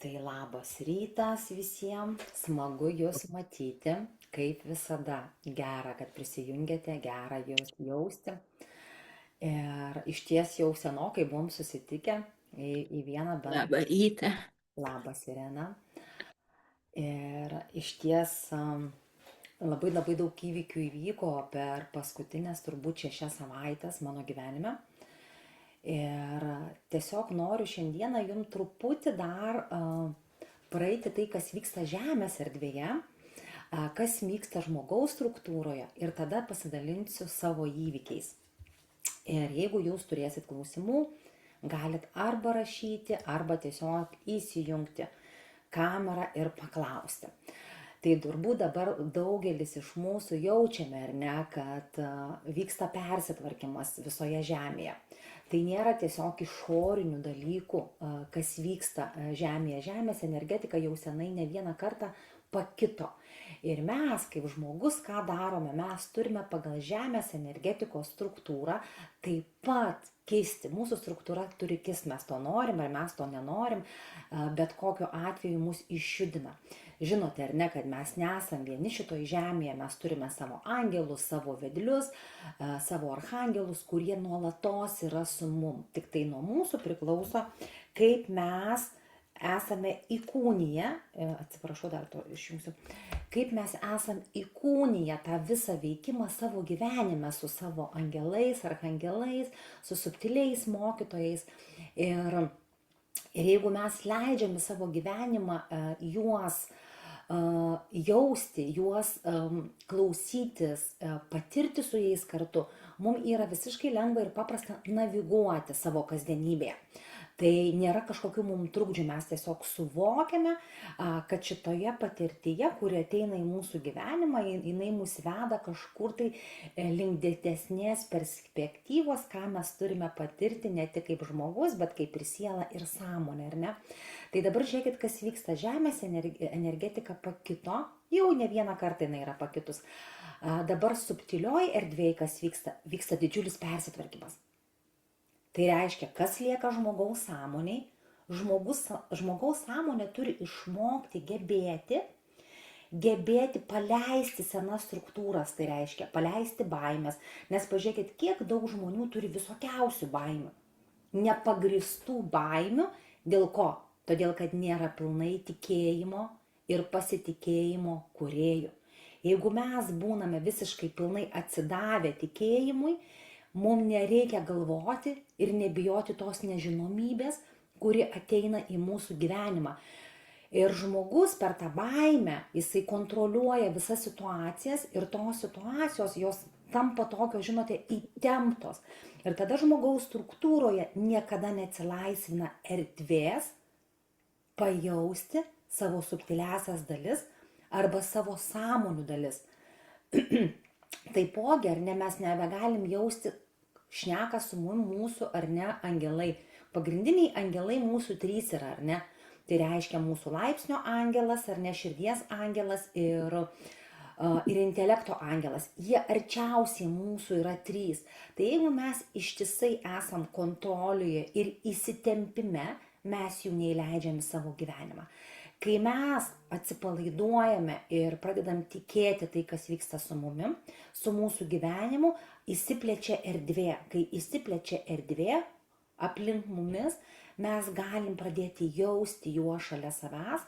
Tai labas rytas visiems, smagu Jūs matyti, kaip visada. Gera, kad prisijungėte, gera Jūs jausti. Ir iš ties jau senokai buvom susitikę į vieną bendrą. Labą rytą. Labas, Irena. Ir iš ties labai labai daug įvykių įvyko per paskutinės turbūt 6 savaitės mano gyvenime. Ir tiesiog noriu šiandieną jums truputį dar praeiti tai, kas vyksta Žemės erdvėje, kas vyksta žmogaus struktūroje ir tada pasidalinsiu savo įvykiais. Ir jeigu jūs turėsit klausimų, galit arba rašyti, arba tiesiog įsijungti kamerą ir paklausti. Tai turbūt dabar daugelis iš mūsų jaučiame, ar ne, kad vyksta persitvarkymas visoje Žemėje. Tai nėra tiesiog išorinių dalykų, kas vyksta Žemėje. Žemės energetika jau senai ne vieną kartą pakito. Ir mes, kaip žmogus, ką darome? Mes turime pagal Žemės energetikos struktūrą taip pat keisti. Mūsų struktūra turi kist, mes to norim ar mes to nenorim, bet kokiu atveju mus išjudina. Žinote, ar ne, kad mes nesam vieni šitoj Žemėje, mes turime savo angelus, savo vedlius, savo archangelus, kurie nuolatos yra su mum. Tik tai nuo mūsų priklauso, kaip mes esame įkūniję, atsiprašau, dar to išjungsiu, kaip mes esam įkūniję tą visą veikimą savo gyvenime su savo angelais, archangelais, su subtiliais mokytojais. Ir jeigu mes leidžiame savo gyvenimą juos jausti, juos klausytis, patirti su jais kartu, mums yra visiškai lengva ir paprasta naviguoti savo kasdienybėje. Tai nėra kažkokių mums trukdžių, mes tiesiog suvokiame, kad šitoje patirtyje, kuri ateina į mūsų gyvenimą, jinai mus veda kažkur tai link didesnės perspektyvos, ką mes turime patirti ne tik kaip žmogus, bet kaip ir siela ir sąmonė, ar ne? Tai dabar žiūrėkit, kas vyksta. Žemės energetika pakito, jau ne vieną kartą jinai yra pakitus. Dabar subtilioj erdvėje, kas vyksta didžiulis persitvarkymas. Tai reiškia, kas lieka žmogaus sąmoniai. Žmogaus sąmonė turi išmokti, gebėti paleisti senas struktūras, tai reiškia paleisti baimės. Nes pažiūrėkit, kiek daug žmonių turi visokiausių baimių. Nepagristų baimių, dėl ko? Todėl, kad nėra pilnai tikėjimo ir pasitikėjimo kūrėjų. Jeigu mes būname visiškai pilnai atsidavę tikėjimui, mums nereikia galvoti ir nebijoti tos nežinomybės, kuri ateina į mūsų gyvenimą. Ir žmogus per tą baimę, jisai kontroliuoja visas situacijas ir tos situacijos, jos tampa tokios, žinote, įtemptos. Ir tada žmogaus struktūroje niekada neatsilaisvina erdvės pajausti savo subtiliasias dalis arba savo sąmonių dalis. Taipogi, ar ne, mes nebegalim jausti šneka su mūsų, ar ne, angelai. Pagrindiniai angelai mūsų 3 yra, ar ne? Tai reiškia mūsų laipsnio angelas, ar ne, širdies angelas ir intelekto angelas. Jie arčiausiai mūsų yra 3. Tai jeigu mes ištisai esam kontroliuje ir įsitempime, mes jų neįleidžiam į savo gyvenimą. Kai mes atsipalaiduojame ir pradedam tikėti tai, kas vyksta su mumim, su mūsų gyvenimu, įsiplečia erdvė. Kai įsiplečia erdvė aplink mumis, mes galim pradėti jausti juos šalia savęs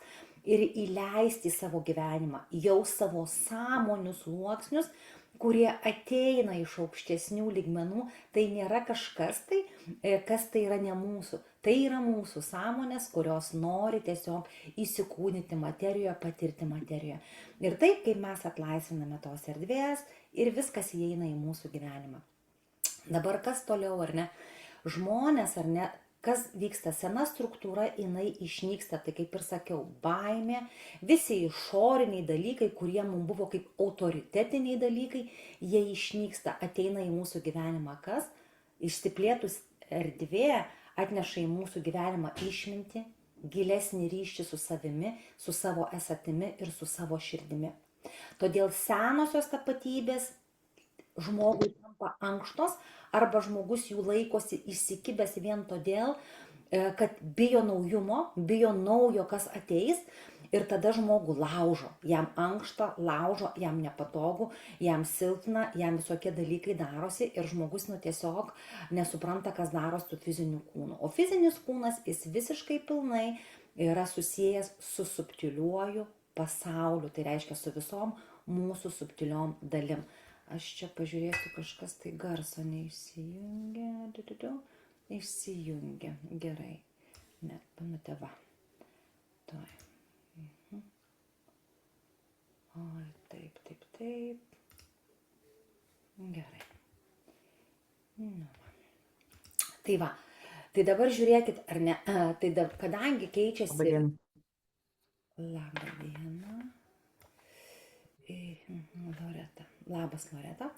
ir įleisti į savo gyvenimą, jau savo sąmonių sluoksnius, kurie ateina iš aukštesnių lygmenų. Tai nėra kažkas tai, kas tai yra ne mūsų. Tai yra mūsų sąmonės, kurios nori tiesiog įsikūnyti materijoje, patirti materijoje. Ir taip, kaip mes atlaisviname tos erdvės ir viskas įeina į mūsų gyvenimą. Dabar kas toliau, ar ne? Žmonės, ar ne, kas vyksta, sena struktūra, jinai išnyksta, tai kaip ir sakiau, baimė, visi išoriniai dalykai, kurie mums buvo kaip autoritetiniai dalykai, jie išnyksta, ateina į mūsų gyvenimą. Kas? Išsiplėtus erdvė atneša į mūsų gyvenimą išmintį, gilesnį ryšį su savimi, su savo esatimi ir su savo širdimi. Todėl senosios tapatybės žmogui tampa ankštos arba žmogus jų laikosi įsikibęs vien todėl, kad bijo naujumo, bijo naujo, kas ateis. Ir tada žmogų laužo, jam ankšta, laužo, jam nepatogu, jam silpna, jam visokie dalykai darosi ir žmogus tiesiog nesupranta, kas darosi su fiziniu kūnu. O fizinis kūnas, jis visiškai pilnai yra susijęs su subtiliuoju pasauliu, tai reiškia su visom mūsų subtiliom dalim. Aš čia pažiūrėsiu, kažkas tai garso neišsijungia, išsijungia, gerai, ne, pamatė, va, tuoj. Oi, taip. Gerai. Nu. Tai va, tai dabar žiūrėkit, ar ne, tai kadangi keičiasi... Labadiena. Labadiena. Loreta. Labas, Loreta.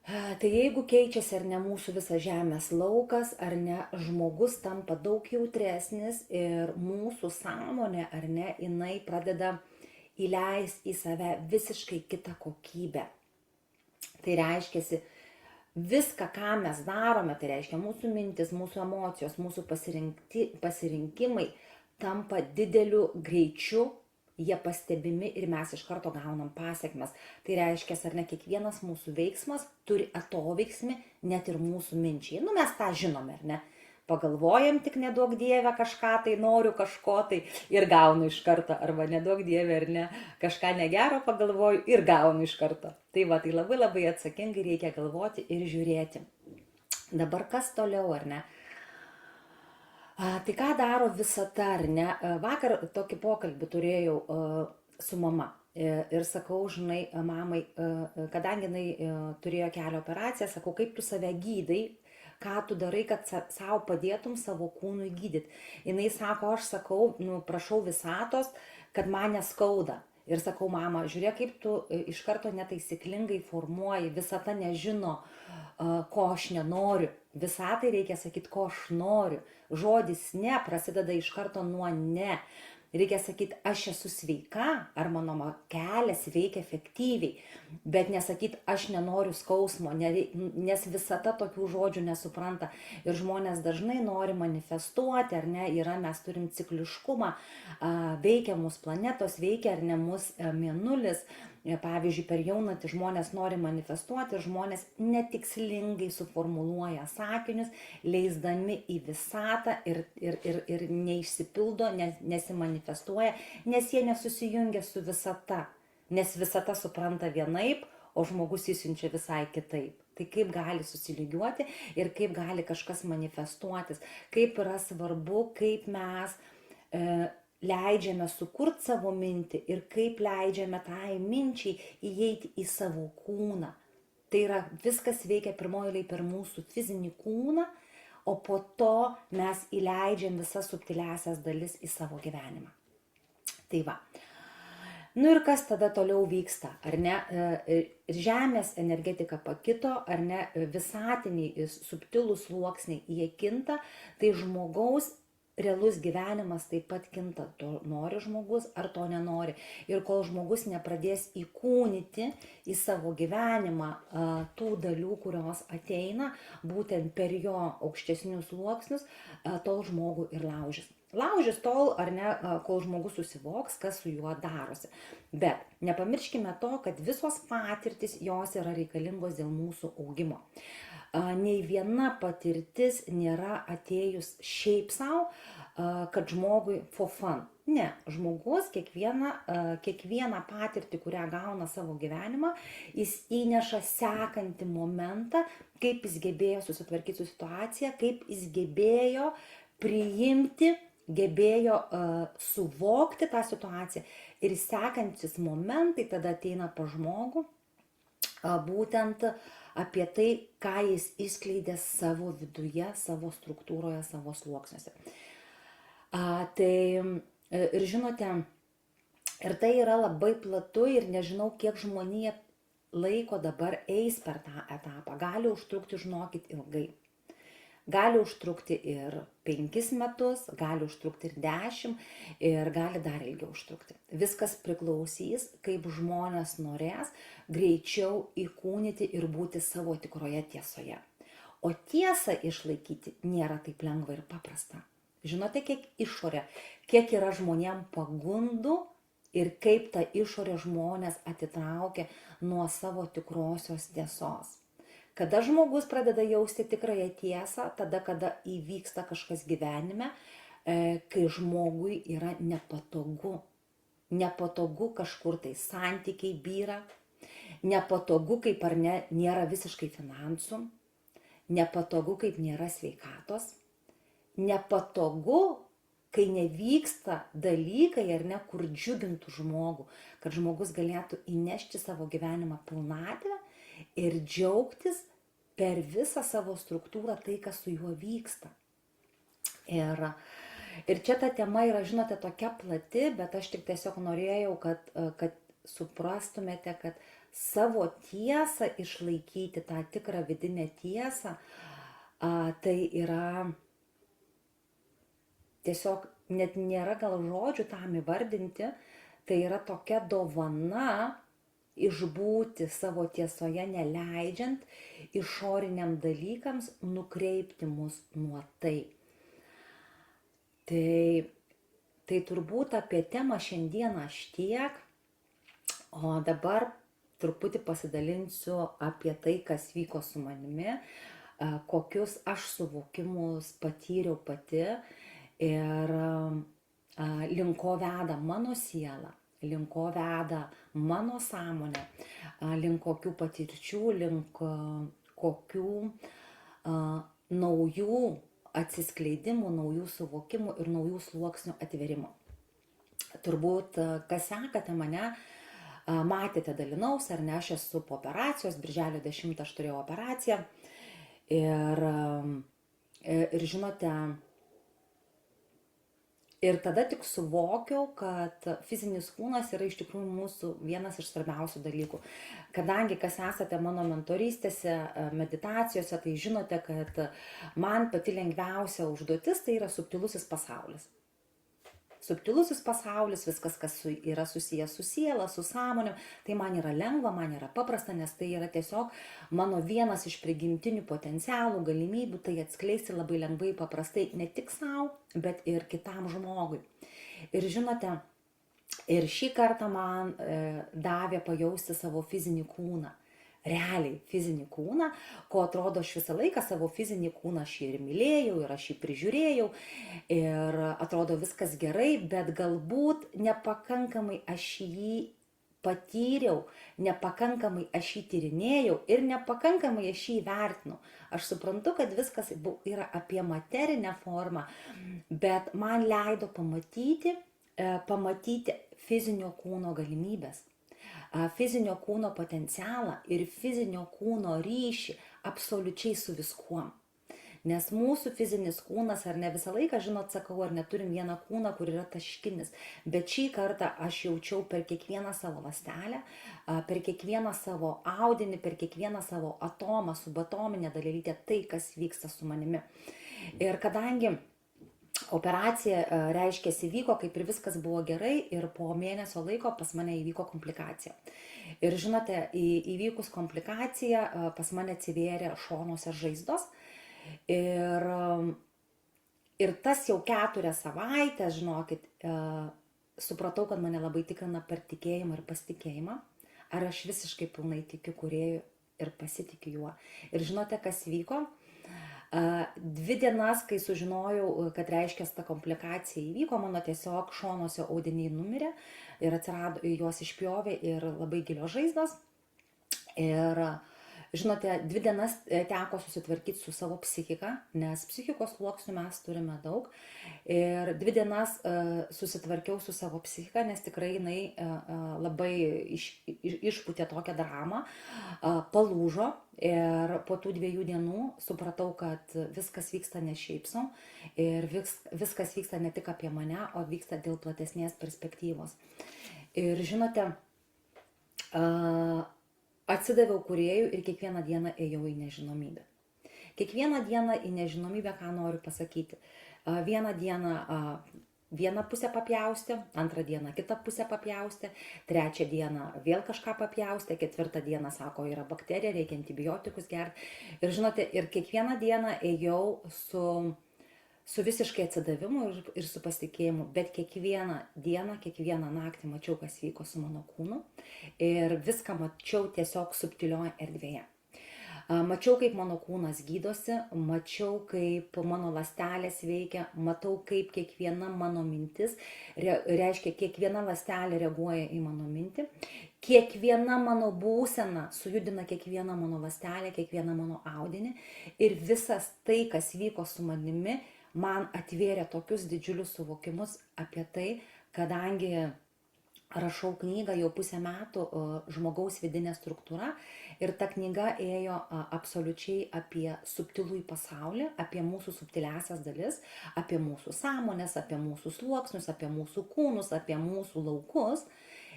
Tai jeigu keičiasi ar ne mūsų visas žemės laukas, ar ne, žmogus tampa daug jautresnis ir mūsų sąmonė, ar ne, jinai pradeda įleis į save visiškai kitą kokybę. Tai reiškia, viską, ką mes darome, tai reiškia mūsų mintis, mūsų emocijos, mūsų pasirinkimai tampa dideliu greičiu, jie pastebimi ir mes iš karto gaunam pasiekmes. Tai reiškia, ar ne, kiekvienas mūsų veiksmas turi atoveiksmį, net ir mūsų minčiai. Nu, mes tą žinome, ar ne? Pagalvojam tik neduok Dieve kažką, tai noriu kažko, tai ir gaunu iš karto, arba neduok Dieve, ar ne, kažką negero pagalvoju ir gaunu iš karto. Tai va, tai labai atsakingai reikia galvoti ir žiūrėti. Dabar kas toliau, ar ne? Tai ką daro visata, ar ne? Vakar tokį pokalbį turėjau su mama ir sakau, žinai, mamai, kadangi jinai turėjo kelio operaciją, sakau, kaip tu save gydai, ką tu darai, kad savo padėtum savo kūnui gydyti. Jinai sako, aš sakau, prašau visatos, kad man neskauda. Ir sakau, mama, žiūrėk, kaip tu iš karto netaisyklingai formuoji, visata nežino, ko aš nenoriu. Visatai reikia sakyti, ko aš noriu. Žodis ne prasideda iš karto nuo ne. Reikia sakyti, aš esu sveika, ar mano kelias veikia efektyviai, bet nesakyti, aš nenoriu skausmo, nes visata tokių žodžių nesupranta. Ir žmonės dažnai nori manifestuoti, ar ne, mes turim cikliškumą, veikia mūsų planetos, veikia ar ne mūsų mėnulis. Pavyzdžiui, per jaunatį žmonės nori manifestuoti ir žmonės netikslingai suformuluoja sakinius, leisdami į visatą ir neišsipildo, nesimanifestuoja, nes jie nesusijungia su visata, nes visata supranta vienaip, o žmogus įsiunčia visai kitaip. Tai kaip gali susilygiuoti ir kaip gali kažkas manifestuotis, kaip yra svarbu, kaip mes leidžiame sukurti savo mintį ir kaip leidžiame tai minčiai įeiti į savo kūną. Tai yra, viskas veikia pirmoji per mūsų fizinį kūną, o po to mes įleidžiam visas subtiliasias dalis į savo gyvenimą. Tai va. Nu ir kas tada toliau vyksta, ar ne? Žemės energetika pakito, ar ne? Visatiniai subtilūs sluoksniai jie kinta, tai žmogaus realus gyvenimas taip pat kinta, to nori žmogus ar to nenori. Ir kol žmogus nepradės įkūnyti į savo gyvenimą tų dalių, kurios ateina, būtent per jo aukštesnius sluoksnius, tol žmogų ir laužys. Laužys tol, ar ne, kol žmogus susivoks, kas su juo darosi. Bet nepamirškime to, kad visos patirtis jos yra reikalingos dėl mūsų augimo. Nei viena patirtis nėra atėjus šiaip savo, kad žmogui for fun. Ne, žmogus kiekvieną patirtį, kurią gauna savo gyvenimą, jis įneša sekantį momentą, kaip jis gebėjo susitvarkyti su situacija, kaip jis gebėjo priimti, gebėjo suvokti tą situaciją. Ir sekantis momentai tada ateina pas žmogų, būtent apie tai, ką jis išskleidė savo viduje, savo struktūroje, savo sluoksniuose. Tai ir žinote, ir tai yra labai platu ir nežinau, kiek žmonija laiko dabar eis per tą etapą. Gali užtrukti, žinokit, ilgai. Gali užtrukti ir 5 metus, gali užtrukti ir 10 ir gali dar ilgiau užtrukti. Viskas priklausys, kaip žmonės norės greičiau įkūnyti ir būti savo tikroje tiesoje. O tiesą išlaikyti nėra taip lengva ir paprasta. Žinote, kiek yra žmonėm pagundų ir kaip ta išorė žmonės atitraukia nuo savo tikrosios tiesos. Kada žmogus pradeda jausti tikrąją tiesą, tada, kada įvyksta kažkas gyvenime, kai žmogui yra nepatogu. Nepatogu kažkur tai santykiai byra, nepatogu, kaip ar ne, nėra visiškai finansų, nepatogu, kaip nėra sveikatos, nepatogu, kai nevyksta dalykai ar ne, kur džiugintų žmogų, kad žmogus galėtų įnešti savo gyvenimą pilnatvę ir džiaugtis per visą savo struktūrą tai, kas su juo vyksta. Ir čia ta tema yra, žinote, tokia plati, bet aš tik tiesiog norėjau, kad suprastumėte, kad savo tiesą išlaikyti, tą tikrą vidinę tiesą, tai yra tiesiog, net nėra gal žodžių tam įvardinti, tai yra tokia dovana išbūti savo tiesoje, neleidžiant išoriniam dalykams nukreipti mus nuo tai. Tai turbūt apie temą šiandieną aš tiek, o dabar truputį pasidalinsiu apie tai, kas vyko su manimi, kokius aš suvokimus patyriau pati ir link ko veda mano siela, link ko veda mano sąmonė, link kokių patirčių, link kokių naujų atsiskleidimų, naujų suvokimų ir naujų sluoksnių atverimų. Turbūt, kas sekate mane, matėte, dalinausi, ar ne, aš esu po operacijos, birželio 10 aš turėjau operaciją ir žinote, ir tada tik suvokiau, kad fizinis kūnas yra iš tikrųjų mūsų vienas iš svarbiausių dalykų. Kadangi kas esate mano mentorystėse, meditacijose, tai žinote, kad man pati lengviausia užduotis tai yra subtilusis pasaulis. Subtilusis pasaulis, viskas, kas yra susijęs su siela, su sąmonėm, tai man yra lengva, man yra paprasta, nes tai yra tiesiog mano vienas iš prigimtinių potencialų, galimybių, tai atskleisti labai lengvai, paprastai, ne tik savo, bet ir kitam žmogui. Ir žinote, ir šį kartą man davė pajausti savo fizinį kūną. Realiai fizinį kūną, ko atrodo aš visą laiką savo fizinį kūną aš jį ir mylėjau, ir aš jį prižiūrėjau, ir atrodo viskas gerai, bet galbūt nepakankamai aš jį patyriau, nepakankamai aš jį tyrinėjau ir nepakankamai aš jį vertinau. Aš suprantu, kad viskas yra apie materinę formą, bet man leido pamatyti fizinio kūno galimybės, fizinio kūno potencialą ir fizinio kūno ryšį absoliučiai su viskuom. Nes mūsų fizinis kūnas, ar ne visą laiką, žinot, sakau, ar neturim vieną kūną, kur yra taškinis, bet šį kartą aš jaučiau per kiekvieną savo ląstelę, per kiekvieną savo audinį, per kiekvieną savo atomą, subatominę dalelytę, tai, kas vyksta su manimi. Ir kadangi operacija reiškėsi vyko, kaip ir viskas buvo gerai, ir po mėnesio laiko pas mane įvyko komplikacija. Ir žinote, įvykus komplikacija pas mane atsivėrė šonuose žaizdos ir tas jau 4 savaitės, žinokit, supratau, kad mane labai tikrina per tikėjimą ir pasitikėjimą, ar aš visiškai pilnai tikiu Kūrėju ir pasitikiu juo. Ir žinote, kas vyko? 2 dienas, kai sužinojau, kad reiškia ta komplikacija įvyko, mano tiesiog šonuose audiniai numirė ir atsirado, juos išpjovė ir labai gilios žaizdos. Ir žinote, 2 dienas teko susitvarkyti su savo psichika, nes psichikos sluoksnių mes turime daug. Ir 2 dienas susitvarkiau su savo psichika, nes tikrai jinai labai išpūtė tokią dramą, palūžo. Ir po tų 2 dienų supratau, kad viskas vyksta ne šiaip sau ir viskas vyksta ne tik apie mane, o vyksta dėl platesnės perspektyvos. Ir žinote, atsidaviau Kūrėjui ir kiekvieną dieną ėjau į nežinomybę. Kiekvieną dieną į nežinomybę, ką noriu pasakyti. Vieną dieną vieną pusę papjaustė, antrą dieną kitą pusę papjaustė, trečią dieną vėl kažką papjaustė, ketvirtą dieną sako, yra bakterija, reikia antibiotikus gerti. Ir žinote, ir kiekvieną dieną ėjau su visiškai atsidavimu ir su pasitikėjimu, bet kiekvieną dieną, kiekvieną naktį mačiau, kas vyko su mano kūnu ir viską mačiau tiesiog subtilioje erdvėje. Mačiau, kaip mano kūnas gydosi, mačiau, kaip mano ląstelės veikia, matau, kaip kiekviena mano mintis, reiškia, kiekviena ląstelė reaguoja į mano mintį, kiekviena mano būsena sujudina kiekvieną mano ląstelę, kiekvieną mano audinį ir visas tai, kas vyko su manimi, man atvėrė tokius didžiulius suvokimus apie tai, kadangi rašau knygą jau pusę metų žmogaus vidinė struktūra ir ta knyga ėjo absoliučiai apie subtilųjį pasaulį, apie mūsų subtiliasias dalis, apie mūsų sąmonės, apie mūsų sluoksnius, apie mūsų kūnus, apie mūsų laukus.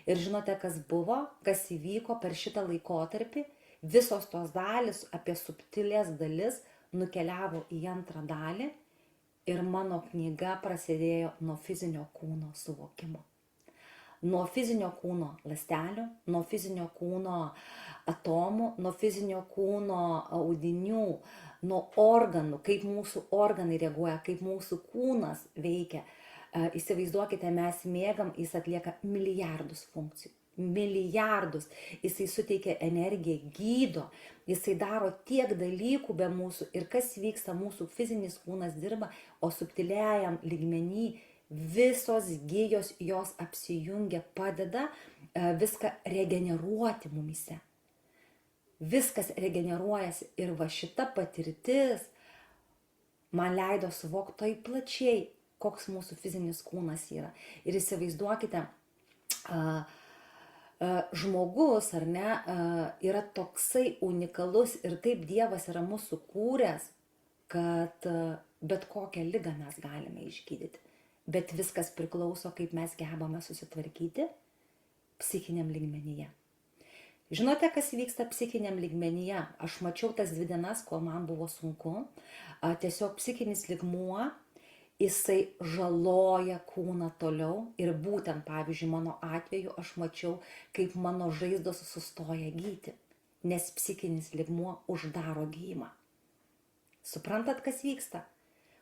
Ir žinote, kas buvo, kas įvyko per šitą laikotarpį, visos tos dalis apie subtilės dalis nukeliavo į antrą dalį ir mano knyga prasidėjo nuo fizinio kūno suvokimo. Nuo fizinio kūno ląstelių, nuo fizinio kūno atomų, nuo fizinio kūno audinių, nuo organų, kaip mūsų organai reaguoja, kaip mūsų kūnas veikia. Įsivaizduokite, mes miegam, jis atlieka milijardus funkcijų. Milijardus. Jisai suteikia energiją, gydo, jisai daro tiek dalykų be mūsų ir kas vyksta, mūsų fizinis kūnas dirba, o subtiliajam lygmenį visos gijos jos apsijungia, padeda viską regeneruoti mumise. Viskas regeneruojasi ir va šita patirtis man leido suvokti tai plačiai, koks mūsų fizinis kūnas yra. Ir įsivaizduokite, žmogus, ar ne, yra toksai unikalus ir taip Dievas yra mūsų kūręs, kad bet kokią ligą mes galime išgydyti. Bet viskas priklauso, kaip mes gebame susitvarkyti psichiniam lygmenyje. Žinote, kas vyksta psichiniam lygmenyje? Aš mačiau tas 2 dienas, kol man buvo sunku. Tiesiog psichinis lygmuo, jisai žaloja kūną toliau. Ir būtent, pavyzdžiui, mano atveju aš mačiau, kaip mano žaizdos sustoja gyti. Nes psichinis lygmuo uždaro gijimą. Suprantat, kas vyksta?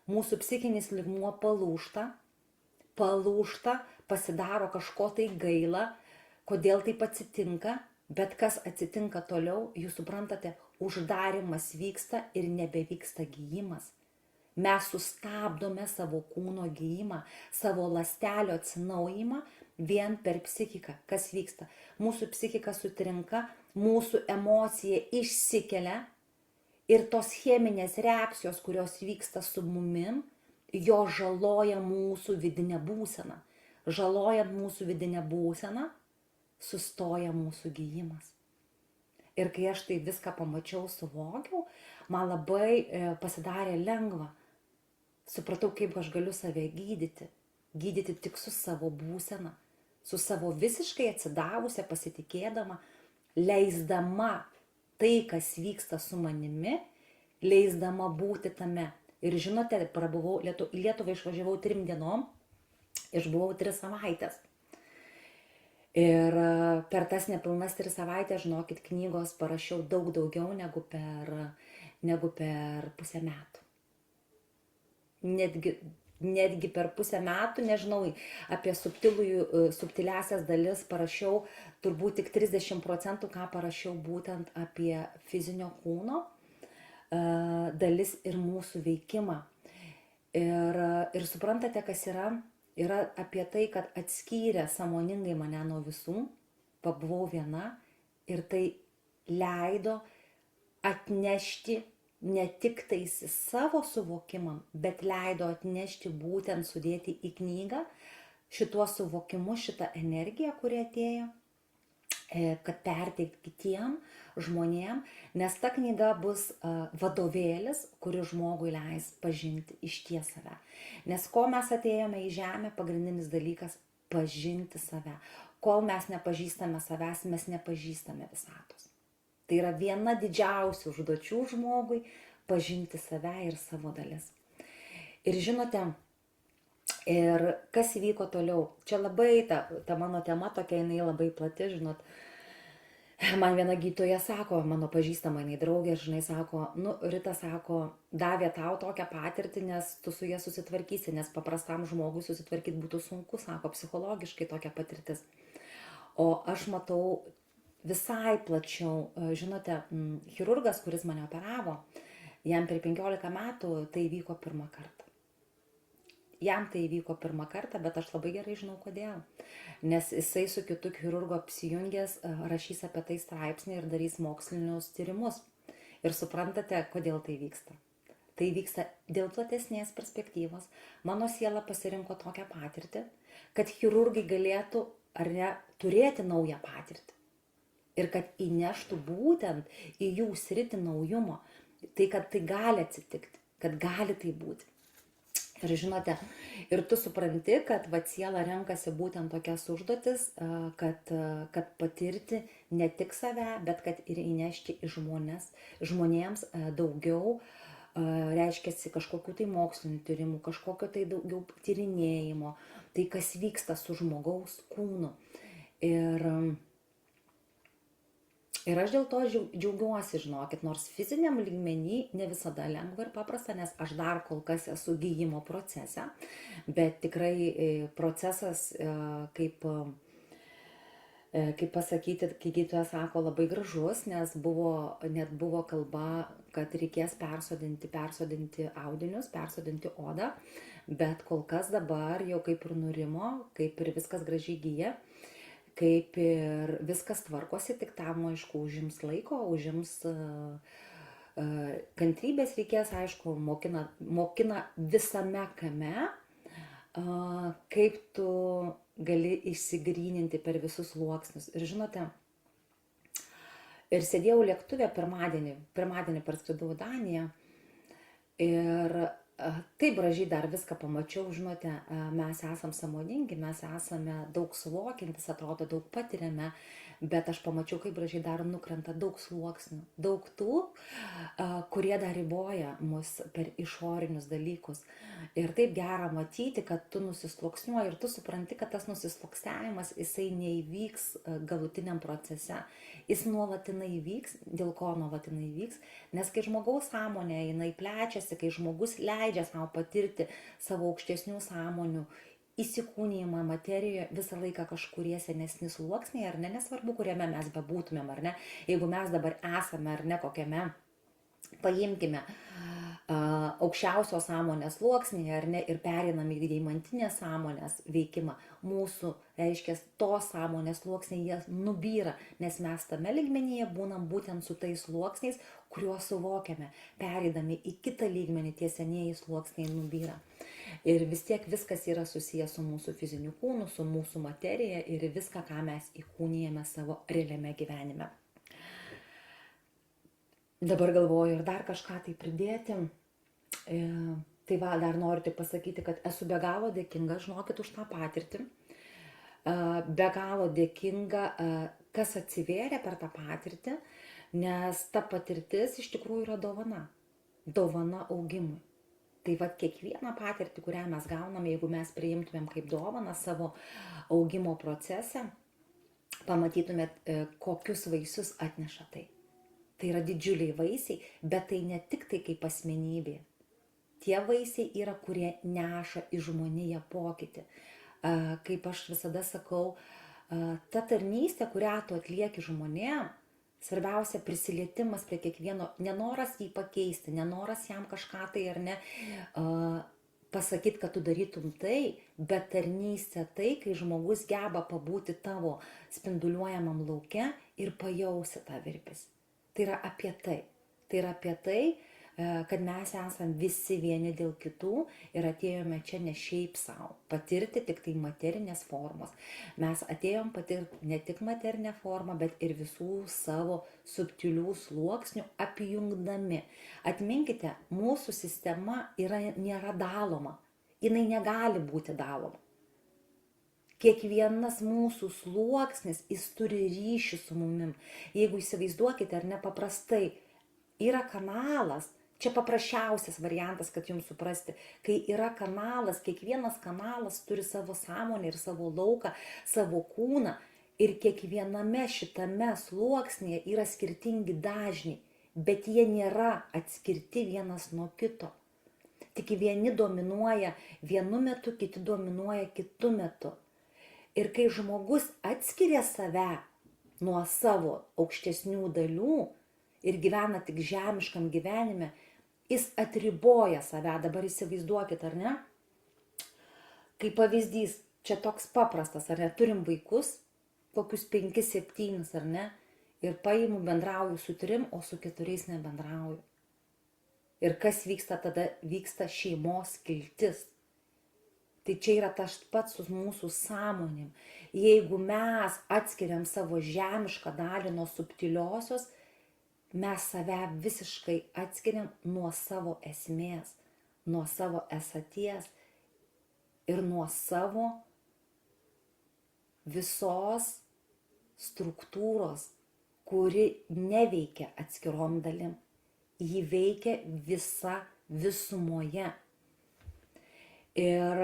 Mūsų psichinis lygmuo palūžta, pasidaro kažko tai gaila, kodėl taip atsitinka, bet kas atsitinka toliau, jūs suprantate, uždarimas vyksta ir nebevyksta gijimas. Mes sustabdome savo kūno gijimą, savo ląstelio atsinaujimą vien per psichiką. Kas vyksta? Mūsų psichika sutrinka, mūsų emocija išsikelia ir tos cheminės reakcijos, kurios vyksta su mumim, jo žaloja mūsų vidinę būseną. Žalojant mūsų vidinę būseną, sustoja mūsų gijimas. Ir kai aš tai viską pamačiau, suvokiau, man labai pasidarė lengva. Supratau, kaip aš galiu save gydyti. Gydyti tik su savo būsena, su savo visiškai atsidavusią, pasitikėdama, leisdama tai, kas vyksta su manimi, leisdama būti tame. Ir žinote, į Lietuvą išvažiavau 3 dienom, išbuvau 3 savaitės. Ir per tas nepilnas 3 savaitės, žinokit, knygos parašiau daug daugiau negu per pusę metų. Netgi per pusę metų, nežinau, apie subtiliasias dalis parašiau turbūt tik 30%, ką parašiau būtent apie fizinio kūno dalis ir mūsų veikimą. Ir suprantate, kas yra? Yra apie tai, kad atskyrė sąmoningai mane nuo visų, pabuvau viena ir tai leido atnešti ne tik tais savo suvokimam, bet leido atnešti būtent sudėti į knygą šituo suvokimu, šitą energiją, kuri atėjo, kad perteikti kitiem žmonėm, nes ta knyga bus vadovėlis, kuris žmogui leis pažinti išties save. Nes kol mes atėjome į žemę, pagrindinis dalykas – pažinti save. Kol mes nepažįstame savęs, mes nepažįstame visatos. Tai yra viena didžiausių užduočių žmogui – pažinti save ir savo dalis. Ir žinote, Ir kas įvyko toliau? Čia labai ta mano tema tokia, jinai labai plati, žinot. Man viena gydytoja sako, mano pažįstama, jinai draugė, žinai, sako, nu, Rita sako, davė tau tokią patirtį, nes tu su ja susitvarkysi, nes paprastam žmogui susitvarkyti būtų sunku, sako, psichologiškai tokia patirtis. O aš matau visai plačiau, žinote, chirurgas, kuris mane operavo, jam per 15 metų tai vyko pirmą kartą. Jam tai įvyko pirmą kartą, bet aš labai gerai žinau kodėl. Nes jisai su kitu chirurgu apsijungęs rašys apie tai straipsnį ir darys mokslinius tyrimus. Ir suprantate, kodėl tai vyksta. Tai vyksta dėl platesnės perspektyvos. Mano siela pasirinko tokią patirtį, kad chirurgai galėtų ar ne turėti naują patirtį. Ir kad įneštų būtent į jų sritį naujumo. Tai, kad tai gali atsitikti, kad gali tai būti. Ir žinote, ir tu supranti, kad siela renkasi būtent tokias užduotis, kad patirti ne tik save, bet kad ir įnešti į žmonėms daugiau, reiškia kažkokiu tai moksliniu tyrimu, kažkokio tai daugiau tyrinėjimo, tai kas vyksta su žmogaus kūnu. Ir aš dėl to džiaugiuosi, žinokit, nors fiziniam lygmenį ne visada lengva ir paprasta, nes aš dar kol kas esu gyjimo procese, bet tikrai procesas, kaip pasakyti, kai gydytoja sako, labai gražus, nes net buvo kalba, kad reikės persodinti audinius, persodinti odą, bet kol kas dabar jau kaip ir nurimo, kaip ir viskas gražiai gyja. Kaip ir viskas tvarkosi, tik tam, aišku, užims laiko, užims kantrybės reikės, aišku, mokina visame kame, kaip tu gali išsigryninti per visus sluoksnius. Ir žinote, ir sėdėjau lėktuve pirmadienį parskridau į Daniją ir taip gražiai dar viską pamačiau, žinote, mes esam sąmoningi, mes esame daug suvokiantis, atrodo, daug patiriame, bet aš pamačiau, kaip gražiai dar nukrenta daug sluoksnių, daug tų, kurie dar riboja mus per išorinius dalykus. Ir taip gera matyti, kad tu nusisluoksniuoji ir tu supranti, kad tas nusisluoksniavimas, jisai neįvyks galutiniam procese. Jis nuolatinai vyks, dėl ko nuolatinai vyks, nes kai žmogaus sąmonė jinai plečiasi, kai žmogus leidžia savo patirti savo aukštesnių sąmonių įsikūnijimą materijoje, visą laiką kažkurie senesni sluoksniai, ar ne, nesvarbu, kuriame mes bebūtumėm, ar ne, jeigu mes dabar esame, ar ne, kokiame, paimkime, aukščiausios sąmonės sluoksnį, ar ne, ir pereiname į deimantinės sąmonės veikimą, mūsų, reiškia, tos sąmonės sluoksniai jie nubyra, nes mes tame lygmenyje būnam būtent su tais sluoksniais, kuriuos suvokiame, pereidami į kitą lygmenį, tie senieji sluoksniai nubyra. Ir vis tiek viskas yra susijęs su mūsų fiziniu kūnu, su mūsų materija ir viską, ką mes įkūnijame savo realiame gyvenime. Dabar galvoju ir dar kažką tai pridėti. Tai va, dar noriu tik pasakyti, kad esu be galo dėkinga, žinokit, už tą patirtį. Be galo dėkinga, kas atsivėrė per tą patirtį, nes ta patirtis iš tikrųjų yra dovana. Dovana augimui. Tai va, kiekvieną patirtį, kurią mes gauname, jeigu mes priimtumėm kaip dovaną savo augimo procese, pamatytumėt, kokius vaisius atneša tai. Tai yra didžiuliai vaisiai, bet tai ne tik tai kaip asmenybė. Tie vaisiai yra, kurie neša į žmoniją pokytį. Kaip aš visada sakau, ta tarnystė, kurią tu atlieki žmonėm, svarbiausia prisilietimas prie kiekvieno, nenoras jį pakeisti, nenoras jam kažką tai ar ne pasakyti, kad tu darytum tai, bet tarnystė tai, kai žmogus geba pabūti tavo spinduliuojamam lauke ir pajausi tą virpesį. Tai yra apie tai. Tai yra apie tai, kad mes esam visi vieni dėl kitų ir atėjome čia ne šiaip savo, patirti tik tai materinės formos. Mes atėjom patirti ne tik materinę formą, bet ir visų savo subtilių sluoksnių apjungdami. Atminkite, mūsų sistema nėra daloma. Jinai negali būti daloma. Kiekvienas mūsų sluoksnis, jis turi ryšį su mumim. Jeigu įsivaizduokite, ar ne paprastai, yra kanalas, Čia paprasčiausias variantas, kad jums suprasti, kai yra kanalas, kiekvienas kanalas turi savo sąmonę ir savo lauką, savo kūną ir kiekviename šitame sluoksnėje yra skirtingi dažniai, bet jie nėra atskirti vienas nuo kito. Tik vieni dominuoja vienu metu, kiti dominuoja kitu metu. Ir kai žmogus atskiria save nuo savo aukštesnių dalių ir gyvena tik žemiškam gyvenime, jis atriboja save. Dabar įsivaizduokit, ar ne? Kaip pavyzdys, čia toks paprastas, ar ne? Turim vaikus, kokius 5-7, ar ne? Ir paimu, bendrauju su 3, o su 4 nebendrauju. Ir kas vyksta tada? Vyksta šeimos skiltis. Tai čia yra tas pats su mūsų sąmonėm. Jeigu mes atskiriam savo žemišką dalį nuo subtiliosios, mes save visiškai atskiriam nuo savo esmės, nuo savo esaties ir nuo savo visos struktūros, kuri neveikia atskirom dalim. Ji veikia visa visumoje. Ir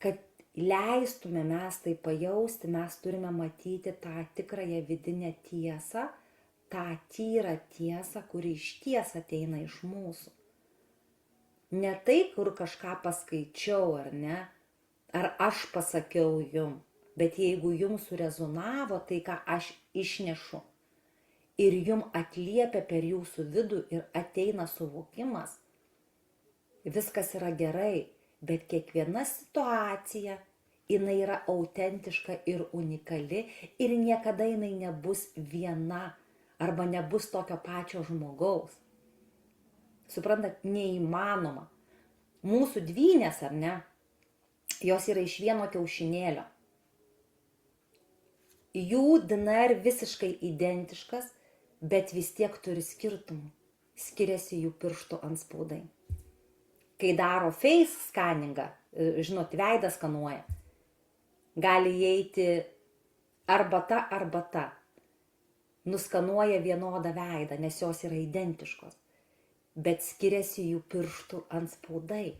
kad leistume mes tai pajausti, mes turime matyti tą tikrąją vidinę tiesą, tą tyrą tiesą, kuri išties ateina iš mūsų. Ne tai, kur kažką paskaičiau, ar ne, ar aš pasakiau jum, bet jeigu jums surezonavo tai, ką aš išnešu, ir jum atliepia per jūsų vidų ir ateina suvokimas, viskas yra gerai. Bet kiekviena situacija, jinai yra autentiška ir unikali ir niekada jinai nebus viena arba nebus tokio pačio žmogaus. Suprantat, neįmanoma. Mūsų dvynės, ar ne, jos yra iš vieno kiaušinėlio. Jų DNR visiškai identiškas, bet vis tiek turi skirtumų. Skiriasi jų pirštų antspaudai. Kai daro face scaningą, žinot, veidą skanuoja, gali įeiti arba ta, nuskanuoja vienodą veidą, nes jos yra identiškos, bet skiriasi jų pirštų antspaudai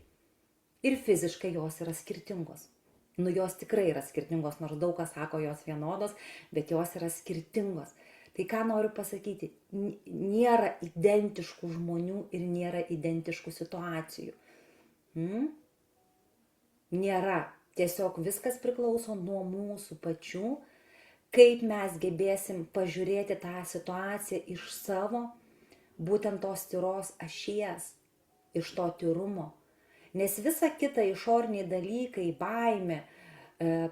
ir fiziškai jos yra skirtingos. Jos tikrai yra skirtingos, nors daug kas sako jos vienodos, bet jos yra skirtingos. Tai ką noriu pasakyti, nėra identiškų žmonių ir nėra identiškų situacijų. Nėra. Tiesiog viskas priklauso nuo mūsų pačių, kaip mes gebėsim pažiūrėti tą situaciją iš savo, būtent tos tyros ašies, iš to tyrumo. Nes visa kita išoriniai dalykai, baimė,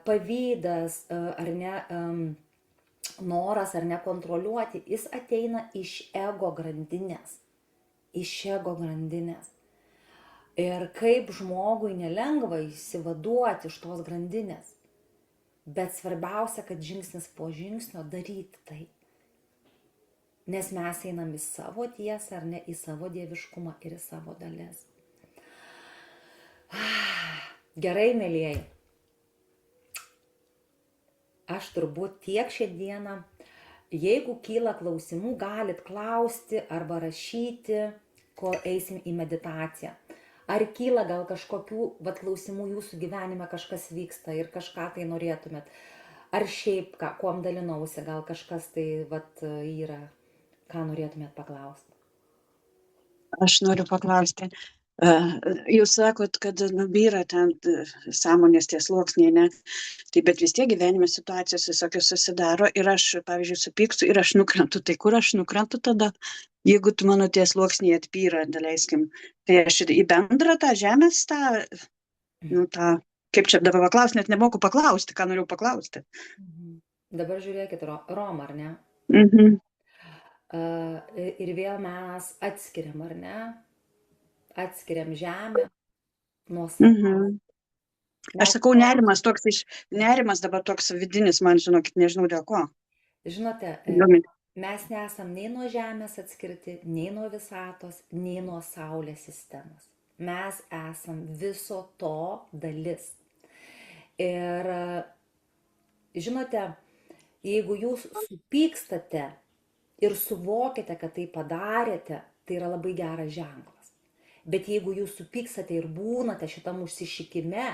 pavydas, ar ne, noras ar nekontroliuoti, jis ateina iš ego grandinės. Iš ego grandinės. Ir kaip žmogui nelengva įsivaduoti iš tos grandinės. Bet svarbiausia, kad žingsnis po žingsnio daryti tai. Nes mes einam į savo tiesą, ar ne, į savo dieviškumą ir į savo dalis. Gerai, mielieji. Aš turbūt tiek šiandieną. Jeigu kyla klausimų, galit klausti arba rašyti, kol eisim į meditaciją. Ar kyla gal kažkokių klausimų jūsų gyvenime, kažkas vyksta ir kažką tai norėtumėt? Ar šiaip, kuom dalinausi, gal kažkas tai yra, ką norėtumėt paklausti? Aš noriu paklausti. Jūs sakot, kad nubyra ten sąmonės tie sluoksniai, ne? Tai bet vis tiek gyvenime situacijos visokios susidaro ir aš, pavyzdžiui, supykstu ir aš nukrentu. Tai kur aš nukrentu tada? Jeigu tu mano tie sluoksniai atpyra, daleiskim, tai aš ir į bendrą tą žemės kaip čia dabar paklausti, net nemoku paklausti, ką noriu paklausti. Dabar žiūrėkit, Roma, ar ne? Ir vėl mes atskiriam, ar ne? Atskiriam žemę nuo savęs. Aš sakau, nerimas dabar toks vidinis, man žinokit, nežinau dėl ko. Žinote, mes nesam nei nuo žemės atskirti, nei nuo visatos, nei nuo saulės sistemos. Mes esam viso to dalis. Ir žinote, jeigu jūs supykstate ir suvokite, kad tai padarėte, tai yra labai geras ženklas. Bet jeigu jūs supykstate ir būnate šitam užsišikime,